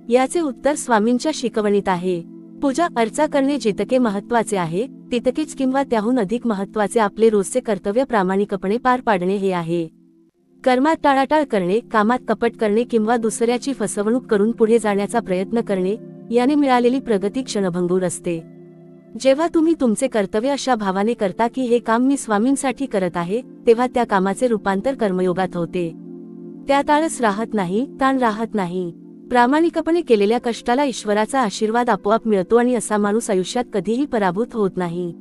याचे उत्तर स्वामींच्या शिकवणीत आहे. पूजा अर्चा करणे जितके महत्त्वाचे आहे, तितकेच किंवा त्याहून अधिक महत्त्वाचे आपले रोजचे कर्तव्य प्रामाणिकपणे पार पाडणे हे आहे. कर्मात टाळाटाळ करणे, कामात कपट करणे किंवा दुसऱ्याची फसवणूक करून पुढे जाण्याचा प्रयत्न करणे, याने मिळालेली प्रगती क्षणभंगूर असते. जेव्हा तुम्ही तुमचे कर्तव्य अशा भावाने करता की हे काम मी स्वामींसाठी करत आहे, तेव्हा त्या कामाचे रूपांतर कर्मयोगात होते. त्यात आळस राहत नाही, ताण राहत नाही. प्रामाणिकपणे केलेल्या कष्टाला ईश्वराचा आशीर्वाद आपोआप मिळतो आणि असा माणूस आयुष्यात कधीही पराभूत होत नाही.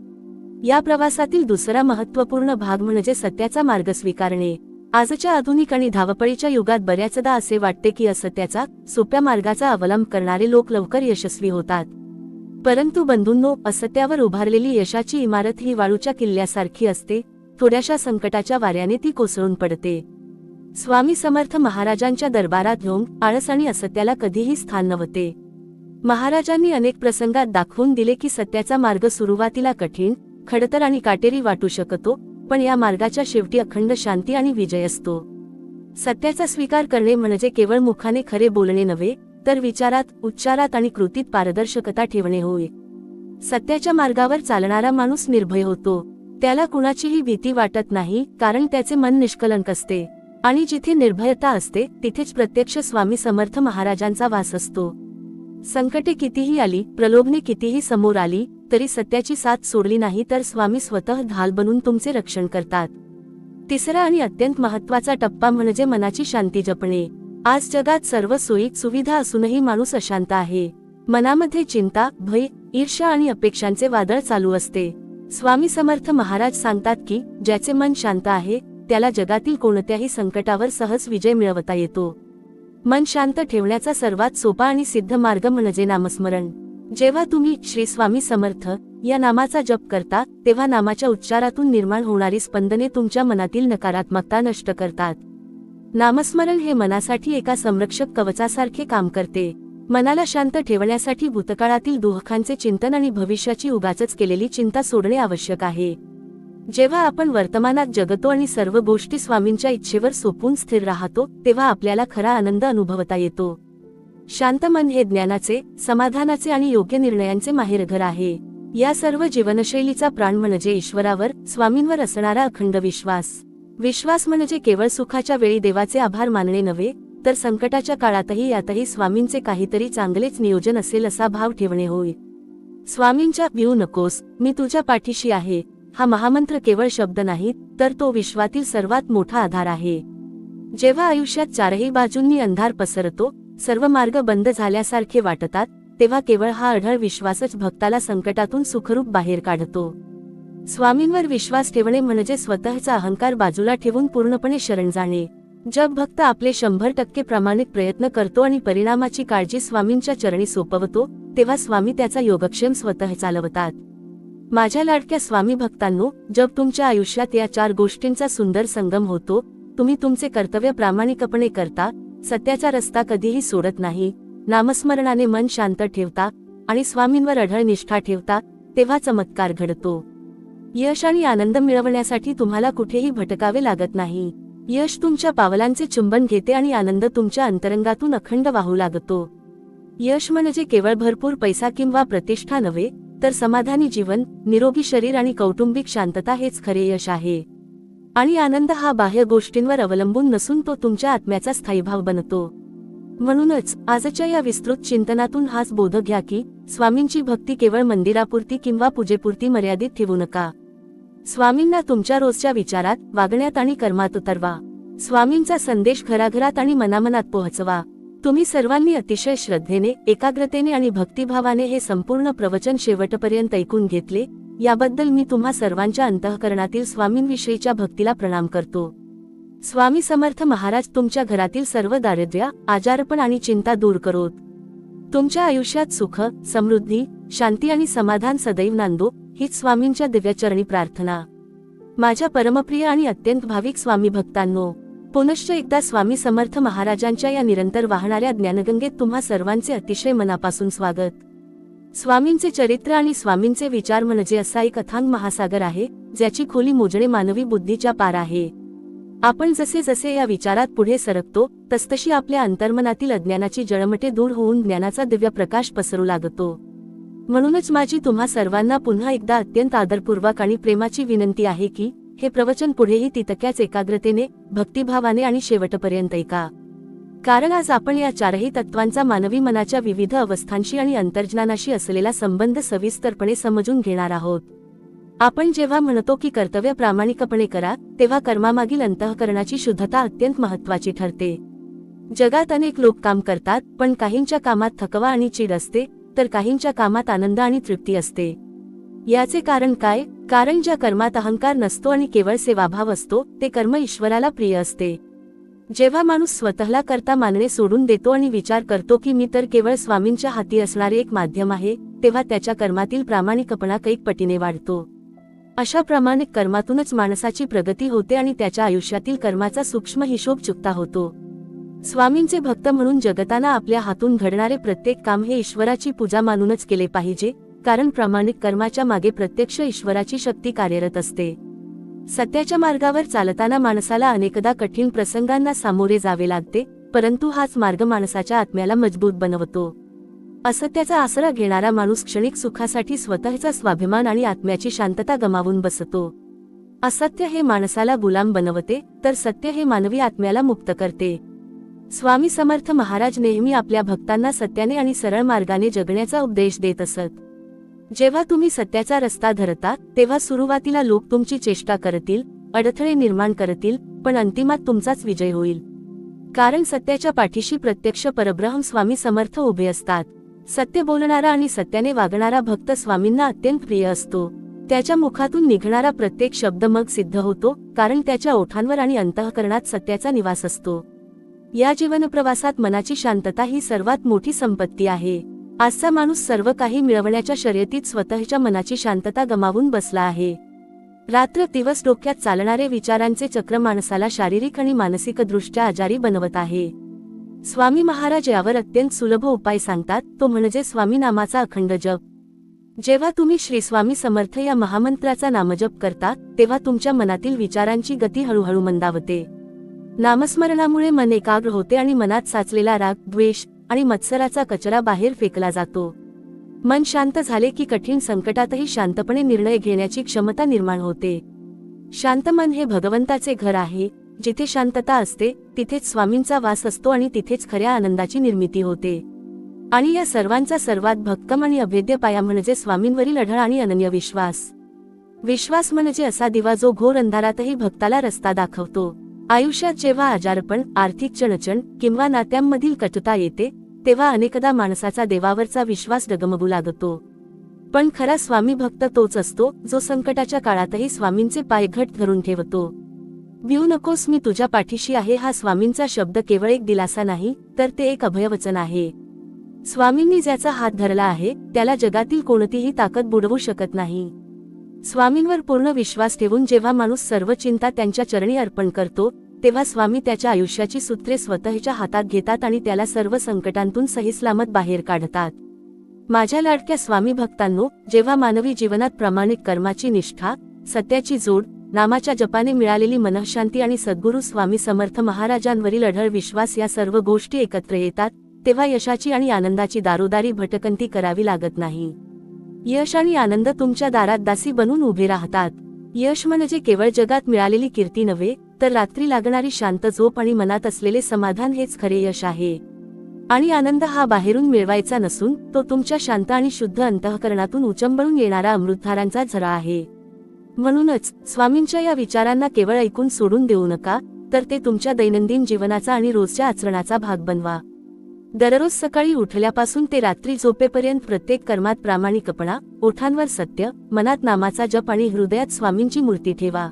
या प्रवासातील दुसरा महत्त्वपूर्ण भाग म्हणजे सत्याचा मार्ग स्वीकारणे. आजच्या आधुनिक आणि धावपळीच्या युगात बऱ्याचदा असे वाटते की असत्याचा, सोप्या मार्गाचा अवलंब करणारे लोक लवकर यशस्वी होतात. परंतु बंधूंनो, असत्यावर उभारलेली यशाची इमारत ही वाळूच्या किल्ल्यासारखी असते. थोड्याशा संकटाच्या वाऱ्याने ती कोसळून पडते. स्वामी समर्थ महाराजांच्या दरबारात ढोंग, आळस आणि असत्याला कधीही स्थान नव्हते. महाराजांनी अनेक प्रसंगात दाखवून दिले की सत्याचा मार्ग सुरुवातीला कठीण, खडतर आणि काटेरी वाटू शकतो, पण या मार्गाच्या शेवटी अखंड शांती आणि विजय असतो. सत्याचा स्वीकार करणे म्हणजे केवळ मुखाने खरे बोलणे नव्हे, तर विचारात, उच्चारात आणि कृतीत पारदर्शकता ठेवणे होय. सत्याच्या मार्गावर चालणारा माणूस निर्भय होतो. त्याला कुणाचीही भीती वाटत नाही, कारण त्याचे मन निष्कलंक असते. आणि जिथे निर्भयता असते, तिथेच प्रत्यक्ष स्वामी समर्थ महाराजांचा वास असतो. संकटे कितीही आली, प्रलोभने कितीही समोर आली, तरी सत्याची साथ सोडली नाही तर स्वामी स्वतः ढाल बनून तुमचे रक्षण करतात. तिसरा आणि अत्यंत महत्त्वाचा टप्पा म्हणजे मनाची शांती जपणे. आज जगात सर्व सोयी सुविधा असूनही माणूस अशांत आहे. मनामध्ये चिंता, भय, ईर्ष्या आणि अपेक्षांचे वादळ चालू असते. स्वामी समर्थ महाराज सांगतात की ज्याचे मन शांत आहे, त्याला जगातील कोणत्याही संकटावर सहज विजय मिळवता येतो. मन शांत ठेवण्याचा सर्वात सोपा आणि सिद्ध मार्ग म्हणजे नामस्मरण. जेव्हा तुम्ही श्री स्वामी समर्थ या नामाचा जप करता, तेव्हा नामाच्या उच्चारातून निर्माण होणारी स्पंदने तुमच्या मनातील नकारात्मकता नष्ट करतात. नामस्मरण हे मनासाठी एका संरक्षक कवचासारखे काम करते. मनाला शांत ठेवण्यासाठी भूतकाळातील दुःखांचे चिंतन आणि भविष्याची उगाचच केलेली चिंता सोडणे आवश्यक आहे. जेव्हा आपण वर्तमानात जगतो आणि सर्व गोष्टी स्वामींच्या इच्छेवर सोपून स्थिर राहतो, तेव्हा आपल्याला खरा आनंद अनुभवता येतो. शांत मन हे ज्ञानाचे, समाधानाचे आणि योग्य निर्णयांचे माहेरघर आहे. या सर्व जीवनशैलीचा प्राण म्हणजे ईश्वरावर, स्वामींवर असणारा अखंड विश्वास. विश्वास म्हणजे केवळ सुखाच्या वेळी देवाचे आभार मानणे नव्हे, तर संकटाच्या काळातही यातही स्वामींचे काहीतरी चांगलेच नियोजन असेल असा भाव ठेवणे होय. स्वामींच्या भिऊ नकोस, मी तुझ्या पाठीशी आहे, हा महामंत्र केवळ शब्द नाही, तर तो विश्वातील सर्वात मोठा आधार आहे. जेव्हा आयुष्यात चारही बाजूंनी अंधार पसरतो, सर्व मार्ग बंद झाल्यासारखे वाटतात, तेव्हा केवळ हा अढळ विश्वासच भक्ताला संकटातून सुखरूप बाहेर काढतो. स्वामींवर विश्वास ठेवणे म्हणजे स्वतःचा अहंकार बाजूला ठेवून पूर्णपणे शरण जाणे. जब भक्त आपले 100% प्रामाणिक प्रयत्न करतो आणि परिणामाची काळजी स्वामींच्या चरणी सोपवतो, तेव्हा स्वामी त्याचा योगक्षेम स्वतः चालवतात. माझ्या लाडक्या स्वामी भक्तांनो, जब तुमच्या आयुष्यात या 4 गोष्टींचा सुंदर संगम होतो, तुम्ही तुमचे कर्तव्य प्रामाणिकपणे करता, सत्याचा रस्ता कधीही सोडत नाही, नामस्मरणाने मन शांत ठेवता आणि स्वामींवर अढळ निष्ठा ठेवता, तेव्हा चमत्कार घडतो. यश आणि आनंद मिळवण्यासाठी तुम्हाला कुठेही भटकावे लागत नाही. यश तुमच्या पावलांचे चुंबन घेते आणि आनंद तुमच्या अंतरंगातून अखंड वाहू लागतो. यश म्हणजे केवळ भरपूर पैसा किंवा प्रतिष्ठा नव्हे, तर समाधानी जीवन, निरोगी शरीर आणि कौटुंबिक शांतता हेच खरे यश आहे. आणि आनंद हा बाह्य गोष्टींवर अवलंबून नसून तो तुमच्या आत्म्याचा स्थायीभाव बनतो. म्हणूनच आजच्या या विस्तृत चिंतनातून हाच बोध घ्या की स्वामींची भक्ती केवळ मंदिरापुरती किंवा पूजेपुरती मर्यादित ठेवू नका. स्वामींना तुमच्या रोजच्या विचारात, वागण्यात आणि कर्मात उतरवा. स्वामींचा संदेश घराघरात आणि मनामनात पोहोचवा. तुम्ही सर्वांनी अतिशय श्रद्धेने, एकाग्रतेने आणि भक्तिभावाने हे संपूर्ण प्रवचन शेवटपर्यंत ऐकून घेतले, याबद्दल मी तुम्हा सर्वांच्या अंतःकरणातील स्वामींविषयीच्या भक्तीला प्रणाम करतो. स्वामी समर्थ महाराज तुमच्या घरातील सर्व दारिद्र्य, आजारपण आणि चिंता दूर करोत. तुमच्या आयुष्यात सुख, समृद्धी, शांती आणि समाधान सदैव नांदो, हीच स्वामींच्या दिव्यचरणी प्रार्थना. माझ्या परमप्रिय आणि अत्यंत भाविक स्वामी भक्तांनो, पुनश्च एकदा स्वामी समर्थ महाराजांच्या या निरंतर वाहणाऱ्या ज्ञानगंगेत तुम्हा सर्वांचे अतिशय मनापासून स्वागत. स्वामींचे चरित्र आणि स्वामींचे विचार म्हणजे असा एक अथांग महासागर आहे, ज्याची खोली मोजणे मानवी बुद्धीच्या पार आहे. आपण जसे जसे या विचारात पुढे सरकतो, तसतशी आपल्या अंतर्मनातील अज्ञानाची जळमटे दूर होऊन ज्ञानाचा दिव्य प्रकाश पसरू लागतो. म्हणूनच माझी तुम्हा सर्वांना पुन्हा एकदा अत्यंत आदरपूर्वक आणि प्रेमाची विनंती आहे की हे प्रवचन पुढेही तितक्याच एकाग्रतेने, भक्तिभावाने आणि शेवटपर्यंत ऐका. कारण आज आपण या चारही तत्वांचा मानवी मनाच्या विविध अवस्थांशी आणि अंतर्ज्ञानाशी असलेला संबंध सविस्तरपणे समजून घेणार आहोत. आपण जेव्हा म्हणतो की कर्तव्य प्रामाणिकपणे करा, तेव्हा कर्मामागील अंतःकरणाची शुद्धता अत्यंत महत्त्वाची ठरते. जगात अनेक लोक काम करतात, पण काहींच्या कामात थकवा आणि चीड असते, तर काहींच्या कामात आनंद आणि तृप्ती असते. याचे कारण काय? कारण ज्या कर्मात अहंकार नसतो आणि केवळ सेवाभाव असतो, ते कर्म ईश्वराला प्रिय असते. जेव्हा माणूस स्वतःला कर्ता मानणे सोडून देतो आणि विचार करतो की मी तर केवळ स्वामींच्या हाती असणारे एक माध्यम आहे, तेव्हा त्याच्या कर्मातील प्रामाणिकपणा कैक पटीने वाढतो. अशा प्रामाणिक कर्मातूनच माणसाची प्रगती होते आणि त्याच्या आयुष्यातील कर्माचा सूक्ष्म हिशोब चुकता होतो. स्वामींचे भक्त म्हणून जगताना आपल्या हातून घडणारे प्रत्येक काम हे ईश्वराची पूजा मानूनच केले पाहिजे, कारण प्रामाणिक कर्माच्या मागे प्रत्यक्ष ईश्वराची शक्ती कार्यरत असते. सत्याच्या मार्गावर चालताना माणसाला अनेकदा कठीण प्रसंगांना सामोरे जावे लागते, परंतु हाच मार्ग माणसाच्या आत्म्याला मजबूत बनवतो. असत्याचा आसरा घेणारा माणूस क्षणिक सुखासाठी स्वतःचा स्वाभिमान आणि आत्म्याची शांतता गमावून बसतो. असत्य हे माणसाला गुलाम बनवते, तर सत्य हे मानवी आत्म्याला मुक्त करते. स्वामी समर्थ महाराज नेहमी आपल्या भक्तांना सत्याने आणि सरळ मार्गाने जगण्याचा उपदेश देत असत. जेव्हा तुम्ही सत्याचा रस्ता धरता, तेव्हा सुरुवातीला लोक तुमची चेष्टा करतील, अडथळे निर्माण करतील, पण अंतिमात तुमचाच विजय होईल. कारण सत्याच्या पाठीशी प्रत्यक्ष परब्रह्म स्वामी समर्थ उभे असतात. सत्य बोलणारा आणि सत्याने वागणारा भक्त स्वामींना अत्यंत प्रिय असतो. त्याच्या मुखातून निघणारा प्रत्येक शब्द मग सिद्ध होतो, कारण त्याच्या ओठांवर आणि अंतःकरणात सत्याचा निवास असतो. या जीवनप्रवासात मनाची शांतता ही सर्वात मोठी संपत्ती आहे. आजचा माणूस सर्व काही मिळवण्याच्या शर्यतीत स्वतःच्या मनाची शांतता गमावून बसला आहे. रात्र दिवस डोक्यात चालणारे विचारांचे चक्र माणसाला शारीरिक आणि मानसिकदृष्ट्या आजारी बनवत आहे. स्वामी महाराज यावर अत्यंत सुलभ उपाय सांगतात, तो म्हणजे स्वामी नामाचा अखंड जप. जेव्हा तुम्ही श्री स्वामी समर्थ या महामंत्राचा नामजप करता, तेव्हा तुमच्या मनातील विचारांची गती हळूहळू मंदावते. नामस्मरणामुळे मन एकाग्र होते आणि मनात साचलेला राग, द्वेष आणि मत्सराचा कचरा बाहेर फेकला जातो. मन शांत झाले की कठीण संकटातही शांतपणे निर्णय घेण्याची क्षमता निर्माण होते. शांत मन हे भगवंताचे घर आहे. जिथे शांतता असते, तिथेच स्वामींचा वास असतो आणि तिथेच खऱ्या आनंदाची निर्मिती होते. आणि या सर्वांचा सर्वात भक्कम आणि अभेद्य पाया म्हणजे स्वामींवरील अढळ आणि अनन्य विश्वास. विश्वास म्हणजे असा दिवा जो घोर अंधारातही भक्ताला रस्ता दाखवतो. आयुष्यात जेव्हा आजारपण, आर्थिक चणचण किंवा नात्यांमधील कटुता येते, तेव्हा अनेकदा माणसाचा देवावरचा विश्वास डगमगू लागतो. पण खरा स्वामी भक्त तोच असतो, जो संकटाच्या काळातही स्वामींचे पाय घट्ट धरून ठेवतो. भिऊ नकोस, मी तुझ्या पाठीशी आहे हा स्वामींचा शब्द केवळ एक दिलासा नाही, तर ते एक अभयवचन आहे. स्वामींनी ज्याचा हात धरला आहे, त्याला जगातील कोणतीही ताकद बुडवू शकत नाही. स्वामींवर पूर्ण विश्वास ठेवून जेव्हा माणूस सर्व चिंता त्यांच्या चरणी अर्पण करतो, तेव्हा स्वामी त्याच्या आयुष्याची सूत्रे स्वतःच्या हातात घेतात आणि त्याला सर्व संकटांतून सहीसलामत बाहेर काढतात. माझ्या लाडक्या स्वामी भक्तांनो, जेव्हा मानवी जीवनात प्रामाणिक कर्माची निष्ठा, सत्याची जोड, नामाच्या जपाने मिळालेली मनःशांती आणि सद्गुरू स्वामी समर्थ महाराजांवरील अढळ विश्वास या सर्व गोष्टी एकत्र येतात, तेव्हा यशाची आणि आनंदाची दारोदारी भटकंती करावी लागत नाही. यश आणि आनंद तुमच्या दारात दासी बनून उभे राहतात. यश म्हणजे केवळ जगात मिळालेली कीर्ती नव्हे, तर रात्री लागणारी शांत झोप आणि मनात असलेले समाधान हेच खरे यश आहे. आणि आनंद हा बाहेरून मिळवायचा नसून, तो तुमच्या शांत आणि शुद्ध अंतःकरणातून उचंबळून येणारा अमृतधारांचा झरा आहे. म्हणूनच स्वामींच्या या विचारांना केवळ ऐकून सोडून देऊ नका, तर ते तुमच्या दैनंदिन जीवनाचा आणि रोजच्या आचरणाचा भाग बनवा. दररोज सकाळी उठल्यापासून ते रात्री झोपेपर्यंत प्रत्येक कर्मात प्रामाणिकपणा, ओठांवर सत्य, मनात नामाचा जप आणि हृदयात स्वामींची मूर्ती ठेवा.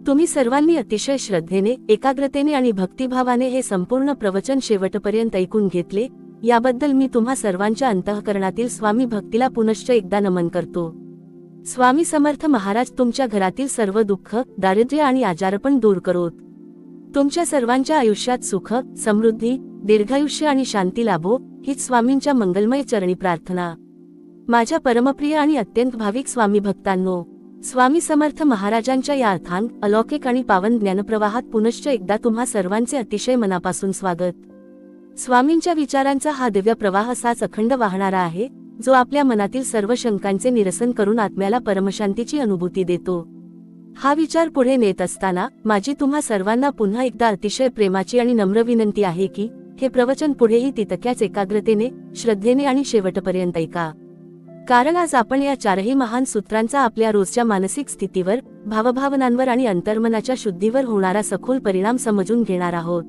तुम्ही सर्वांनी अतिशय श्रद्धेने, एकाग्रतेने आणि भक्तिभावाने हे संपूर्ण प्रवचन शेवटपर्यंत ऐकून घेतले, याबद्दल मी तुम्हा सर्वांच्या अंतःकरणातील स्वामी भक्तीला पुनश्च एकदा नमन करतो. स्वामी समर्थ महाराज तुमच्या घरातील सर्व दुःख, दारिद्र्य आणि आजारपण दूर करोत. तुमच्या सर्वांच्या आयुष्यात सुख, समृद्धी, दीर्घायुष्य आणि शांती लाभो, हीच स्वामींच्या मंगलमय चरणी प्रार्थना. माझ्या परमप्रिय आणि अत्यंत भाविक स्वामी भक्तांनो, स्वामी समर्थ महाराजांच्या या अथांग, अलौकिक आणि पावन ज्ञानप्रवाहात पुनश्च एकदा तुम्हा सर्वांचे अतिशय मनापासून स्वागत. स्वामींच्या विचारांचा हा दिव्य प्रवाह असाच अखंड वाहणारा आहे, जो आपल्या मनातील सर्व शंकांचे निरसन करून आत्म्याला परमशांतीची अनुभूती देतो. हा विचार पुढे नेत असताना माझी तुम्हा सर्वांना पुन्हा एकदा अतिशय प्रेमाची आणि नम्र विनंती आहे की हे प्रवचन पुढेही तितक्याच एकाग्रतेने, श्रद्धेने आणि शेवटपर्यंत ऐका. कारण आज आपण या चारही महान सूत्रांचा आपल्या रोजच्या मानसिक स्थितीवर, भावभावनांवर आणि अंतर्मनाच्या शुद्धीवर होणारा सखोल परिणाम समजून घेणार आहोत.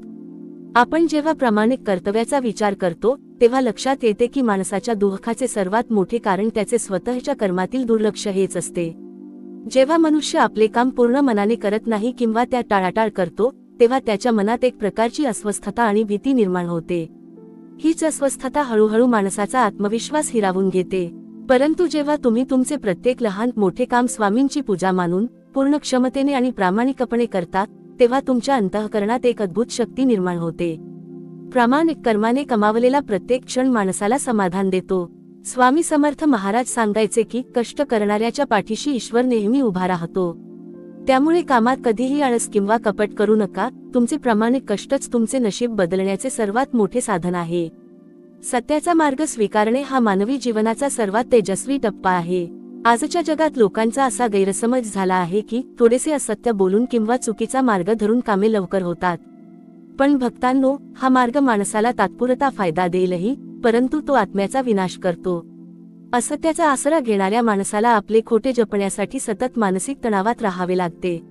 आपण जेव्हा प्रामाणिक कर्तव्याचा विचार करतो तेव्हा लक्षात येते की माणसाच्या दुःखाचे सर्वात मोठे कारण त्याचे स्वतःच्या कर्मातील दुर्लक्ष हेच असते. जेव्हा मनुष्य आपले काम पूर्ण मनाने करत नाही किंवा त्या टाळाटाळ करतो, तेव्हा त्याच्या मनात एक प्रकारची अस्वस्थता आणि भीती निर्माण होते. हीच अस्वस्थता हळूहळू माणसाचा आत्मविश्वास हिरावून घेते. परंतु जेव्हा तुम्ही तुमचे प्रत्येक लहान मोठे काम स्वामींची पूजा मानून, पूर्ण क्षमतेने आणि प्रामाणिकपणे करता, तेव्हा तुमच्या अंतःकरणात एक अद्भुत शक्ती निर्माण होते. प्रामाणिक कर्माने कमावलेला प्रत्येक क्षण माणसाला समाधान देतो. स्वामी समर्थ महाराज सांगायचे की कष्ट करणाऱ्याच्या पाठीशी ईश्वर नेहमी उभा राहतो. त्यामुळे कामात कधीही आळस किंवा कपट करू नका. तुमचे प्रामाणिक कष्टच तुमचे नशीब बदलण्याचे सर्वात मोठे साधन आहे. सत्याचा मार्ग स्वीकारणे हा मानवी जीवनाचा सर्वात तेजस्वी टप्पा आहे. आजच्या जगात लोकांचा असा गैरसमज झाला आहे की थोडेसे असत्य बोलून किंवा चुकीचा मार्ग धरून कामे लवकर होतात. पण भक्तांनो, हा मार्ग माणसाला तात्पुरता फायदा देईलही, परंतु तो आत्म्याचा विनाश करतो. असत्याचा आसरा घेणाऱ्या माणसाला आपले खोटे जपण्यासाठी सतत मानसिक तणावात राहावे लागते.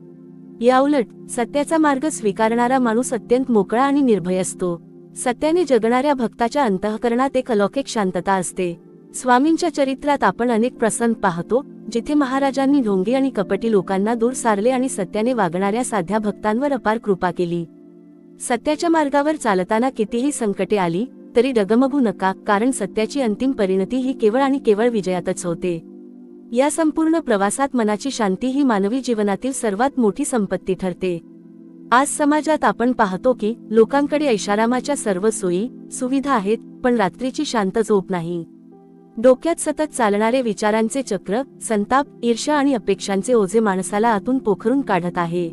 याउलट सत्याचा मार्ग स्वीकारणारा माणूस अत्यंत मोकळा आणि निर्भय असतो. सत्याने जगणाऱ्या भक्ताच्या अंतःकरणात एक अलौकिक शांतता असते. स्वामींच्या चरित्रात आपण अनेक प्रसंग पाहतो जिथे महाराजांनी ढोंगी आणि कपटी लोकांना दूर सारले आणि सत्याने वागणाऱ्या साध्या भक्तांवर अपार कृपा केली. सत्याच्या मार्गावर चालताना कितीही संकटे आली तरी डगमगू नका, कारण सत्याची अंतिम परिणती ही केवळ आणि केवळ विजयातच होते. या संपूर्ण प्रवासात मनाची शांती ही मानवी जीवनातील सर्वात मोठी संपत्ती ठरते. आज समाजात आपण पाहतो की लोकांकडे ऐशारामाच्या सर्व सोयी सुविधा आहेत, पण रात्रीची शांत झोप नाही. डोक्यात सतत चालणारे विचारांचे चक्र, संताप, ईर्ष्या आणि अपेक्षांचे ओझे माणसाला आतून पोखरून काढत आहे.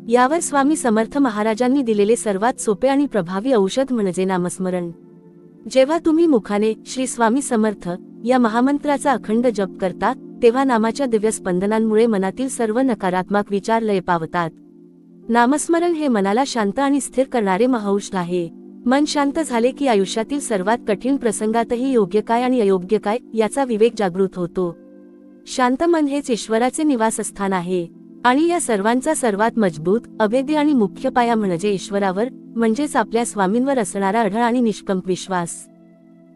यावर स्वामी समर्थ महाराजांनी दिलेले सर्वात सोपे आणि प्रभावी औषध म्हणजे नामस्मरण. जेव्हा तुम्ही मुखाने श्री स्वामी समर्थ या महामंत्राचा अखंड जप करता, तेव्हा नामाच्या दिव्य स्पंदनांमुळे मनातील सर्व नकारात्मक विचार लय पावतात. नामस्मरण हे मनाला शांत आणि स्थिर करणारे महाऔषध आहे. मन शांत झाले की आयुष्यातील सर्वात कठीण प्रसंगातही योग्य काय आणि अयोग्य काय याचा विवेक जागृत होतो. शांत मन हेच ईश्वराचे निवासस्थान आहे. आणि या सर्वांचा सर्वात मजबूत, अभेद्य आणि मुख्य पाया म्हणजे ईश्वरावर, म्हणजेच आपल्या स्वामींवर असणारा अढळ आणि निष्कंप विश्वास.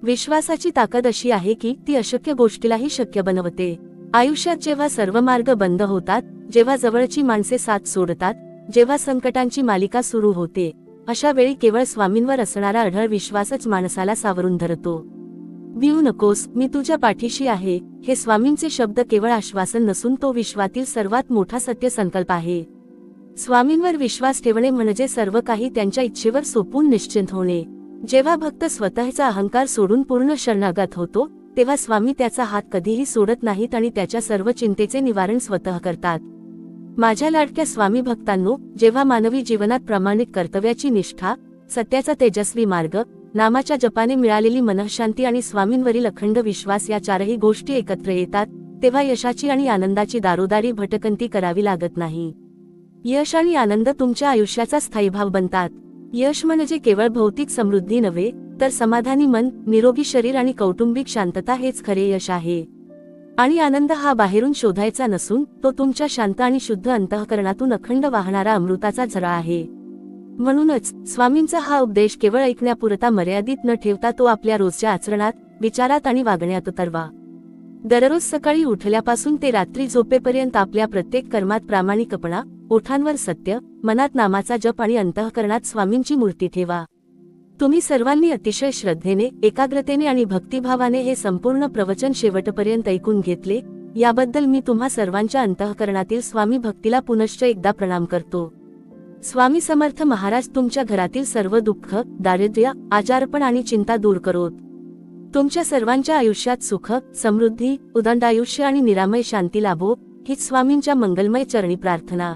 विश्वासाची ताकद अशी आहे की ती अशक्य गोष्टीलाही शक्य बनवते. आयुष्यात जेव्हा सर्व मार्ग बंद होतात, जेव्हा जवळची माणसे साथ सोडतात, जेव्हा संकटांची मालिका सुरू होते, अशा वेळी केवळ स्वामींवर असणारा अढळ विश्वासच माणसाला सावरून धरतो. भिऊ नकोस, मी तुझ्या पाठीशी आहे, हे स्वामींचे शब्द केवळ आश्वासन नसून तो विश्वातील सर्वात मोठा सत्य संकल्प आहे. स्वामींवर विश्वास ठेवणे म्हणजे सर्व काही त्यांच्या इच्छेवर सोपून निश्चिंत होणे. जेव्हा भक्त स्वतःचा अहंकार सोडून पूर्ण शरणागत होतो, तेव्हा स्वामी त्याचा हात कधीही सोडत नाहीत आणि त्याच्या सर्व चिंतेचे निवारण स्वतः करतात. माझ्या लाडक्या स्वामी भक्तांनो, जेव्हा मानवी जीवनात प्रामाणिक कर्तव्याची निष्ठा, सत्याचा तेजस्वी मार्ग, नामाच्या जपाने मिळालेली मनःशांती आणि स्वामींवरील अखंड विश्वास या चारही गोष्टी एकत्र येतात, तेव्हा यशाची आणि आनंदाची दारोदारी भटकंती करावी लागत नाही. यश आणि आनंद तुमच्या आयुष्याचा स्थायी भाव बनतात. यश म्हणजे केवळ भौतिक समृद्धी नव्हे, तर समाधानी मन, निरोगी शरीर आणि कौटुंबिक शांतता हेच खरे यश आहे. आणि आनंद हा बाहेरून शोधायचा नसून तो तुमच्या शांत आणि शुद्ध अंतःकरणातून अखंड वाहणारा अमृताचा झरा आहे. म्हणूनच स्वामींचा हा उपदेश केवळ ऐकण्यापुरता मर्यादित न ठेवता तो आपल्या रोजच्या आचरणात, विचारात आणि वागण्यात उतरवा. दररोज सकाळी उठल्यापासून ते रात्री झोपेपर्यंत आपल्या प्रत्येक कर्मात प्रामाणिकपणा, ओठांवर सत्य, मनात नामाचा जप आणि अंतःकरणात स्वामींची मूर्ती ठेवा. तुम्ही सर्वांनी अतिशय श्रद्धेने, एकाग्रतेने आणि भक्तिभावाने हे संपूर्ण प्रवचन शेवटपर्यंत ऐकून घेतले, याबद्दल मी तुम्हा सर्वांच्या अंतःकरणातील स्वामी भक्तीला पुनश्च एकदा प्रणाम करतो. स्वामी समर्थ महाराज तुमच्या घरातील सर्व दुःख, दारिद्र्य, आजारपण आणि चिंता दूर करोत. तुमच्या सर्वांच्या आयुष्यात सुख, समृद्धी, उदंड आयुष्य आणि निरामय शांती लाभो, हीच स्वामींच्या मंगलमय चरणी प्रार्थना.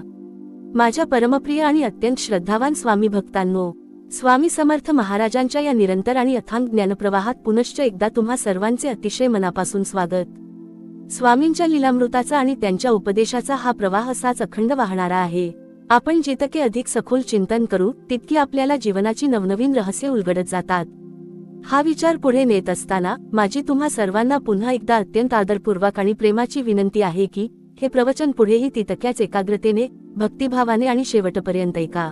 माझ्या परमप्रिय आणि अत्यंत श्रद्धावान स्वामी भक्तांनो, स्वामी समर्थ महाराजांच्या या निरंतर आणि अथांग ज्ञानप्रवाहात पुनश्च एकदा तुम्हा सर्वांचे अतिशय मनापासून स्वागत. स्वामींच्या लीलामृताचा आणि त्यांच्या उपदेशाचा हा प्रवाह असाच अखंड वाहणारा आहे. आपण जितके अधिक सखोल चिंतन करू, तितकी आपल्याला जीवनाची नवनवीन रहस्ये उलगडत जातात. हा विचार पुढे नेत असताना माझी तुम्हा सर्वांना पुन्हा एकदा अत्यंत आदरपूर्वक आणि प्रेमाची विनंती आहे की हे प्रवचन पुढेही तितक्याच एकाग्रतेने, भक्तिभावाने आणि शेवटपर्यंत ऐका.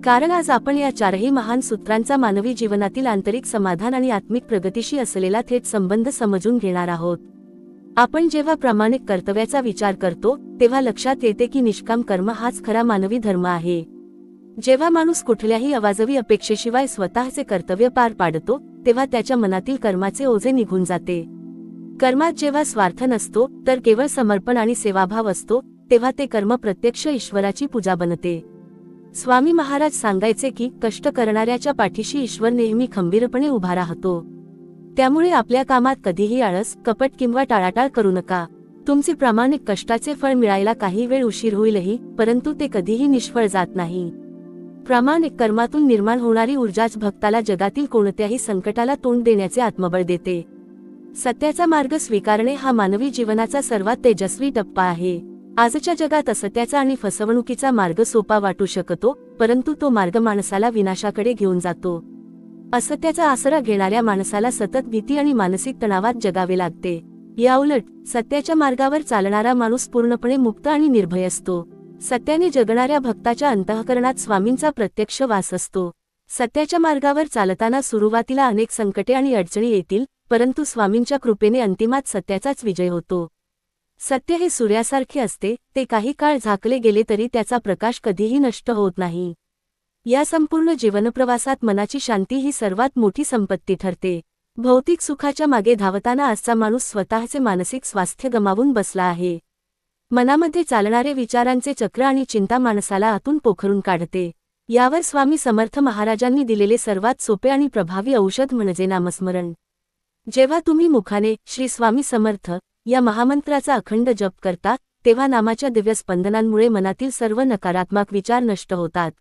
कारण आज आपण या चारही महान सूत्रांचा मानवी जीवनातील आंतरिक समाधान आणि आत्मिक प्रगतीशी असलेला थेट संबंध समजून घेणार आहोत. आपण जेव्हा प्रामाणिक कर्तव्याचा विचार करतो, तेव्हा लक्षात येते की निष्काम कर्म हाच खरा मानवी धर्म आहे. जेव्हा माणूस कुठल्याही अवाजवी अपेक्षेशिवाय स्वतःचे कर्तव्य पार पाडतो, तेव्हा त्याच्या मनातील कर्माचे ओझे निघून जाते. कर्मात जेव्हा स्वार्थ नसतो, तर केवळ समर्पण आणि सेवाभाव असतो, तेव्हा ते कर्म प्रत्यक्ष ईश्वराची पूजा बनते. स्वामी महाराज सांगायचे की कष्ट करणाऱ्याच्या पाठीशी ईश्वर नेहमी खंबीरपणे उभा राहतो. त्यामुळे आपल्या कामात कधीही आळस, कपट किंवा टाळाटाळ करू नका. तुमचे प्रामाणिक कष्टाचे फळ मिळायला काही वेळ उशीर होईलही, परंतु ते कधीही निष्फळ जात नाही. प्रामाणिक कर्मातून निर्माण होणारी ऊर्जाच भक्ताला जगातील कोणत्याही संकटाला तोंड देण्याचे आत्मबळ देते. सत्याचा मार्ग स्वीकारणे हा मानवी जीवनाचा सर्वात तेजस्वी टप्पा आहे. आजच्या जगात असत्याचा आणि फसवणुकीचा मार्ग सोपा वाटू शकतो, परंतु तो मार्ग माणसाला विनाशाकडे घेऊन जातो. असत्याचा आसरा घेणाऱ्या माणसाला सतत भीती आणि मानसिक तणावात जगावे लागते. याउलट सत्याच्या मार्गावर चालणारा माणूस पूर्णपणे मुक्त आणि निर्भय असतो. सत्याने जगणाऱ्या भक्ताच्या अंतःकरणात स्वामींचा प्रत्यक्ष वास असतो. सत्याच्या मार्गावर चालताना सुरुवातीला अनेक संकटे आणि अडचणी येतील, परंतु स्वामींच्या कृपेने अंतिमात सत्याचाच विजय होतो. सत्य हे सूर्यासारखे असते, ते काही काळ झाकले गेले तरी त्याचा प्रकाश कधीही नष्ट होत नाही. या संपूर्ण जीवनप्रवासात मनाची शांती ही सर्वात मोठी संपत्ती ठरते. भौतिक सुखाच्या मागे धावताना आजचा माणूस स्वतःचे मानसिक स्वास्थ्य गमावून बसला आहे. मनामध्ये चालणारे विचारांचे चक्र आणि चिंता माणसाला आतून पोखरून काढते. यावर स्वामी समर्थ महाराजांनी दिलेले सर्वात सोपे आणि प्रभावी औषध म्हणजे नामस्मरण. जेव्हा तुम्ही मुखाने श्री स्वामी समर्थ या महामंत्राचा अखंड जप करता, तेव्हा नामाच्या दिव्य स्पंदनांमुळे मनातील सर्व नकारात्मक विचार नष्ट होतात.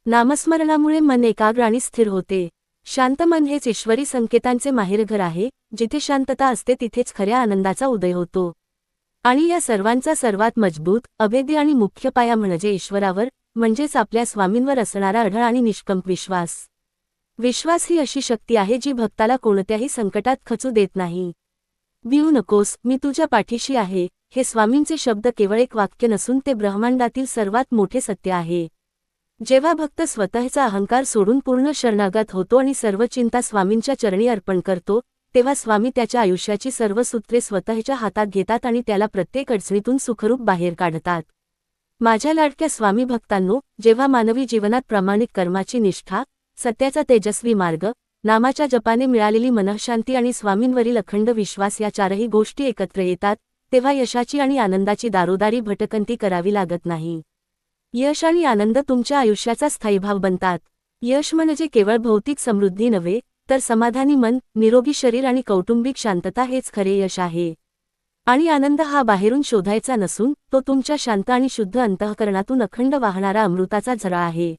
नामस्मरणामुळे मन एकाग्र आणि स्थिर होते. शांत मन हेच ईश्वरी संकेतांचे माहेरघर आहे. जिथे शांतता असते तिथेच खऱ्या आनंदाचा उदय होतो. आणि या सर्वांचा सर्वात मजबूत, अभेद्य आणि मुख्य पाया म्हणजे ईश्वरावर, म्हणजेच आपल्या स्वामींवर असणारा अढळ आणि निष्कंप विश्वास. विश्वास ही अशी शक्ती आहे जी भक्ताला कोणत्याही संकटात खचू देत नाही. भिऊ नकोस, मी तुझ्या पाठीशी आहे, हे स्वामींचे शब्द केवळ एक वाक्य नसून ते ब्रह्मांडातील सर्वात मोठे सत्य आहे. जेव्हा भक्त स्वतःचा अहंकार सोडून पूर्ण शरणागत होतो आणि सर्व चिंता स्वामींच्या चरणी अर्पण करतो, तेव्हा स्वामी त्याच्या आयुष्याची सर्व सूत्रे स्वतःच्या हातात घेतात आणि त्याला प्रत्येक अडचणीतून सुखरूप बाहेर काढतात. माझ्या लाडक्या स्वामी भक्तांनो, जेव्हा मानवी जीवनात प्रामाणिक कर्माची निष्ठा, सत्याचा तेजस्वी मार्ग, नामाच्या जपाने मिळालेली मनःशांती आणि स्वामींवरील अखंड विश्वास या चारही गोष्टी एकत्र येतात, तेव्हा यशाची आणि आनंदाची दारोदारी भटकंती करावी लागत नाही. यश आणि आनंद तुमच्या आयुष्याचा स्थायीभाव बनतात. यश म्हणजे केवळ भौतिक समृद्धी नव्हे, तर समाधानी मन, निरोगी शरीर आणि कौटुंबिक शांतता हेच खरे यश आहे. आणि आनंद हा बाहेरून शोधायचा नसून तो तुमच्या शांत आणि शुद्ध अंतःकरणातून अखंड वाहणारा अमृताचा झरा आहे.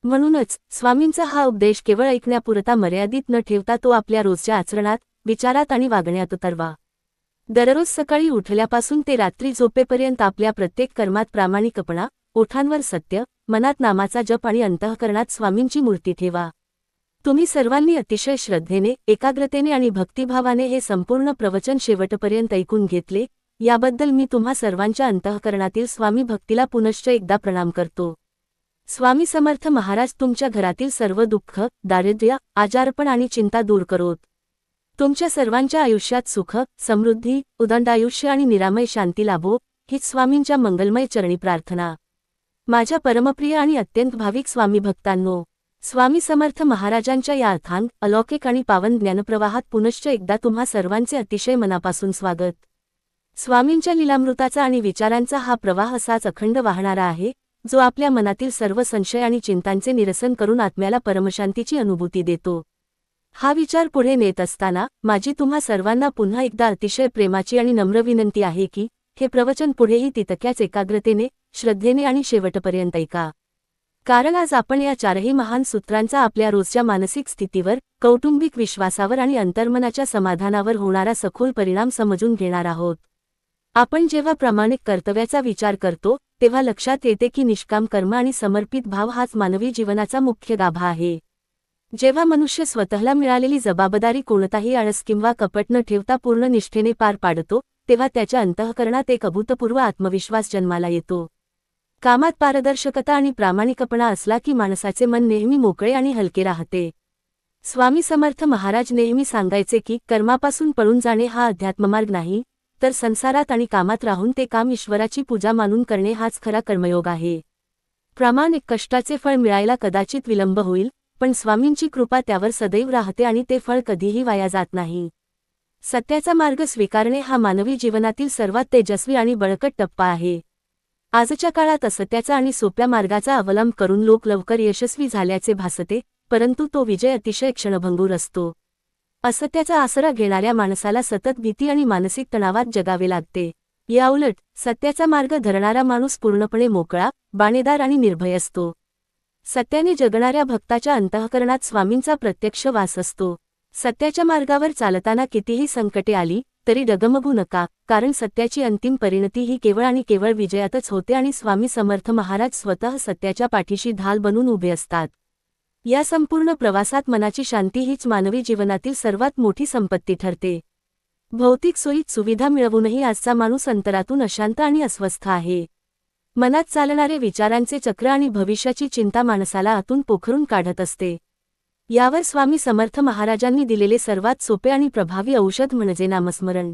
म्हणूनच स्वामींचा हा उपदेश केवळ ऐकण्यापुरता मर्यादित न ठेवता तो आपल्या रोजच्या आचरणात, विचारात आणि वागण्यात उतरवा. दररोज सकाळी उठल्यापासून ते रात्री झोपेपर्यंत आपल्या प्रत्येक कर्मात प्रामाणिकपणा, ओठांवर सत्य, मनात नामाचा जप आणि अंतःकरणात स्वामींची मूर्ती ठेवा. तुम्ही सर्वांनी अतिशय श्रद्धेने, एकाग्रतेने आणि भक्तिभावाने हे संपूर्ण प्रवचन शेवटपर्यंत ऐकून घेतले, याबद्दल मी तुम्हा सर्वांच्या अंतःकरणातील स्वामी भक्तीला पुनश्च एकदा प्रणाम करतो. स्वामी समर्थ महाराज तुमच्या घरातील सर्व दुःख, दारिद्र्य, आजारपण आणि चिंता दूर करोत. तुमच्या सर्वांच्या आयुष्यात सुख, समृद्धी, उदंड आयुष्य आणि निरामय शांती लाभो, हीच स्वामींच्या मंगलमय चरणी प्रार्थना. माझ्या परमप्रिय आणि अत्यंत भाविक स्वामी भक्तांनो, स्वामी समर्थ महाराजांच्या या अथांग, अलौकिक आणि पावन ज्ञानप्रवाहात पुनश्च एकदा तुम्हा सर्वांचे अतिशय मनापासून स्वागत. स्वामींच्या लीलामृताचा आणि विचारांचा हा प्रवाह असाच अखंड वाहणारा आहे, जो आपल्या मनातील सर्व संशय आणि चिंतांचे निरसन करून आत्म्याला परमशांतीची अनुभूती देतो. हा विचार पुढे नेत असताना माझी तुम्हा सर्वांना पुन्हा एकदा अतिशय प्रेमाची आणि नम्र विनंती आहे की हे प्रवचन पुढेही तितक्याच एकाग्रतेने, श्रद्धेने आणि शेवटपर्यंत ऐका. कारण आज आपण या चारही महान सूत्रांचा आपल्या रोजच्या मानसिक स्थितीवर, कौटुंबिक विश्वासावर आणि अंतर्मनाच्या समाधानावर होणारा सखोल परिणाम समजून घेणार आहोत. आपण जेव्हा प्रामाणिक कर्तव्याचा विचार करतो तेव्हा लक्षात येते की निष्काम कर्म आणि समर्पित भाव हाच मानवी जीवनाचा मुख्य गाभा आहे. जेव्हा मनुष्य स्वतःला मिळालेली जबाबदारी कोणताही आळस किंवा कपट न ठेवता पूर्ण निष्ठेने पार पाडतो, तेव्हा त्याच्या अंतःकरणात एक अभूतपूर्व आत्मविश्वास जन्माला येतो. कामात पारदर्शकता आणि प्रामाणिकपणा असला की माणसाचे मन नेहमी मोकळे आणि हलके राहते. स्वामी समर्थ महाराज नेहमी सांगायचे की कर्मापासून पळून जाणे हा अध्यात्ममार्ग नाही, तर संसारात आणि कामात राहून ते काम ईश्वराची पूजा मानून करणे हाच खरा कर्मयोग आहे. प्रामाणिक कष्टाचे फळ मिळायला कदाचित विलंब होईल, पण स्वामींची कृपा त्यावर सदैव राहते आणि ते फळ कधीही वाया जात नाही. सत्याचा मार्ग स्वीकारणे हा मानवी जीवनातील सर्वात तेजस्वी आणि बळकट टप्पा आहे. आजच्या काळात असत्याचा आणि सोप्या मार्गाचा अवलंब करून लोक लवकर यशस्वी झाल्याचे भासते, परंतु तो विजय अतिशय क्षणभंगूर असतो. असत्याचा आसरा घेणाऱ्या माणसाला सतत भीती आणि मानसिक तणावात जगावे लागते. याउलट सत्याचा मार्ग धरणारा माणूस पूर्णपणे मोकळा, बाणेदार आणि निर्भय असतो. सत्याने जगणाऱ्या भक्ताच्या अंतःकरणात स्वामींचा प्रत्यक्ष वास असतो. सत्याच्या मार्गावर चालताना कितीही संकटे आली तरी डगमगू नका, कारण सत्याची अंतिम परिणती ही केवळ आणि केवळ विजयातच होते आणि स्वामी समर्थ महाराज स्वतः सत्याच्या पाठीशी ढाल बनून उभे असतात. या संपूर्ण प्रवासात मनाची शांती हीच मानवी जीवनातील सर्वात मोठी संपत्ती ठरते. भौतिक सोयीत सुविधा मिळवूनही आजचा माणूस अंतरातून अशांत आणि अस्वस्थ आहे. मनात चालणारे विचारांचे चक्र आणि भविष्याची चिंता माणसाला आतून पोखरून काढत असते. यावर स्वामी समर्थ महाराजांनी दिलेले सर्वात सोपे आणि प्रभावी औषध म्हणजे नामस्मरण.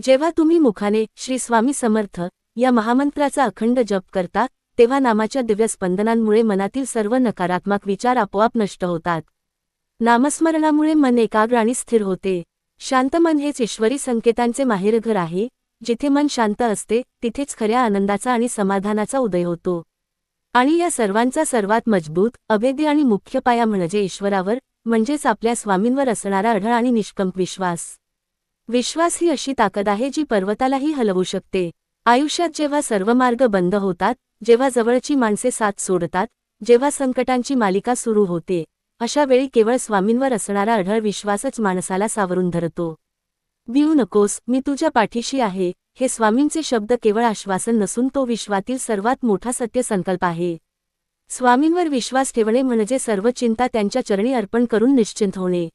जेव्हा तुम्ही मुखाने श्री स्वामी समर्थ या महामंत्राचा अखंड जप करता, तेव्हा नामाच्या दिव्य स्पंदनांमुळे मनातील सर्व नकारात्मक विचार आपोआप नष्ट होतात. नामस्मरणामुळे मन एकाग्र आणि स्थिर होते. शांत मन हेच ईश्वरी संकेतांचे माहेरघर आहे. जिथे मन शांत असते तिथेच खऱ्या आनंदाचा आणि समाधानाचा उदय होतो. आणि या सर्वांचा सर्वात मजबूत, अभेद्य आणि मुख्य पाया म्हणजे ईश्वरावर, म्हणजेच आपल्या स्वामींवर असणारा अढळ आणि निष्कंप विश्वास. विश्वास ही अशी ताकद आहे जी पर्वतालाही हलवू शकते. आयुष्यात जेव्हा सर्व मार्ग बंद होतात, जेव्हा जवळची माणसे साथ सोडतात, जेव्हा संकटांची मालिका सुरू होते, अशा वेळी केवळ स्वामींवर असणारा अढळ विश्वासच माणसाला सावरून धरतो. भिवू नकोस, मी तुझ्या पाठीशी आहे, हे स्वामींचे शब्द केवळ आश्वासन नसून तो विश्वातील सर्वात मोठा सत्य संकल्प आहे. स्वामींवर विश्वास ठेवणे म्हणजे सर्व चिंता त्यांच्या चरणी अर्पण करून निश्चिंत होणे.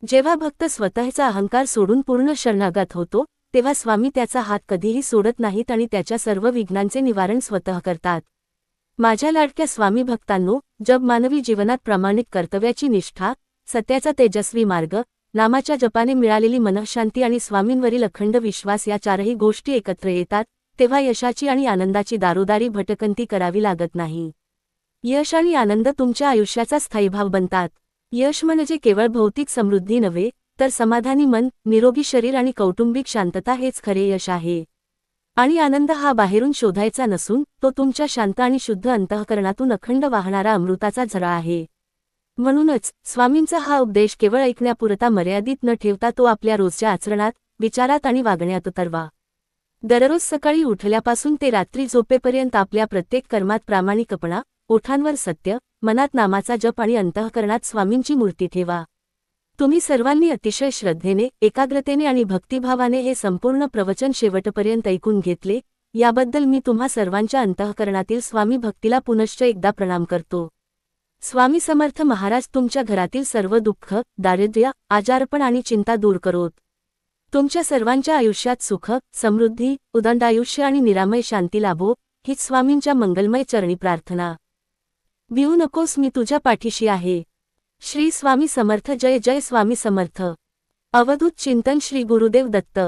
जेव्हा भक्त स्वतःचा अहंकार सोडून पूर्ण शरणागत होतो, तेव्हा स्वामी त्याचा हात कधीही सोडत नाहीत आणि त्याच्या सर्व विघ्नांचे निवारण स्वतः करतात. माझ्या लाडक्या स्वामी भक्तांनो, जब मानवी जीवनात प्रामाणिक कर्तव्याची निष्ठा, सत्याचा तेजस्वी मार्ग, नामाच्या जपाने मिळालेली मनःशांती आणि स्वामींवरील अखंड विश्वास या चारही गोष्टी एकत्र येतात, तेव्हा यशाची आणि आनंदाची दारोदारी भटकंती करावी लागत नाही. यश आणि आनंद तुमच्या आयुष्याचा स्थायीभाव बनतात. यश म्हणजे केवळ भौतिक समृद्धी नव्हे, तर समाधानी मन, निरोगी शरीर आणि कौटुंबिक शांतता हेच खरे यश आहे. आणि आनंद हा बाहेरून शोधायचा नसून तो तुमच्या शांत आणि शुद्ध अंतःकरणातून अखंड वाहणारा अमृताचा झरा आहे. म्हणूनच स्वामींचा हा उपदेश केवळ ऐकण्यापुरता मर्यादित न ठेवता तो आपल्या रोजच्या आचरणात, विचारात आणि वागण्यात उतरवा. दररोज सकाळी उठल्यापासून ते रात्री झोपेपर्यंत आपल्या प्रत्येक कर्मात प्रामाणिकपणा, ओठांवर सत्य, मनात नामाचा जप आणि अंतःकरणात स्वामींची मूर्ती ठेवा. तुम्ही सर्वांनी अतिशय श्रद्धेने, एकाग्रतेने आणि भक्तिभावाने हे संपूर्ण प्रवचन शेवटपर्यंत ऐकून घेतले, याबद्दल मी तुम्हा सर्वांच्या अंतःकरणातील स्वामी भक्तीला पुनश्च एकदा प्रणाम करतो. स्वामी समर्थ महाराज तुमच्या घरातील सर्व दुःख, दारिद्र्य, आजारपण आणि चिंता दूर करोत. तुमच्या सर्वांच्या आयुष्यात सुख, समृद्धी, उदंड आयुष्य आणि निरामय शांती लाभो, हीच स्वामींच्या मंगलमय चरणी प्रार्थना. भिवू नकोस, मी तुझ्या पाठीशी आहे. श्री स्वामी समर्थ. जय जय स्वामी समर्थ. अवधूत चिंतन. श्री गुरुदेव दत्त.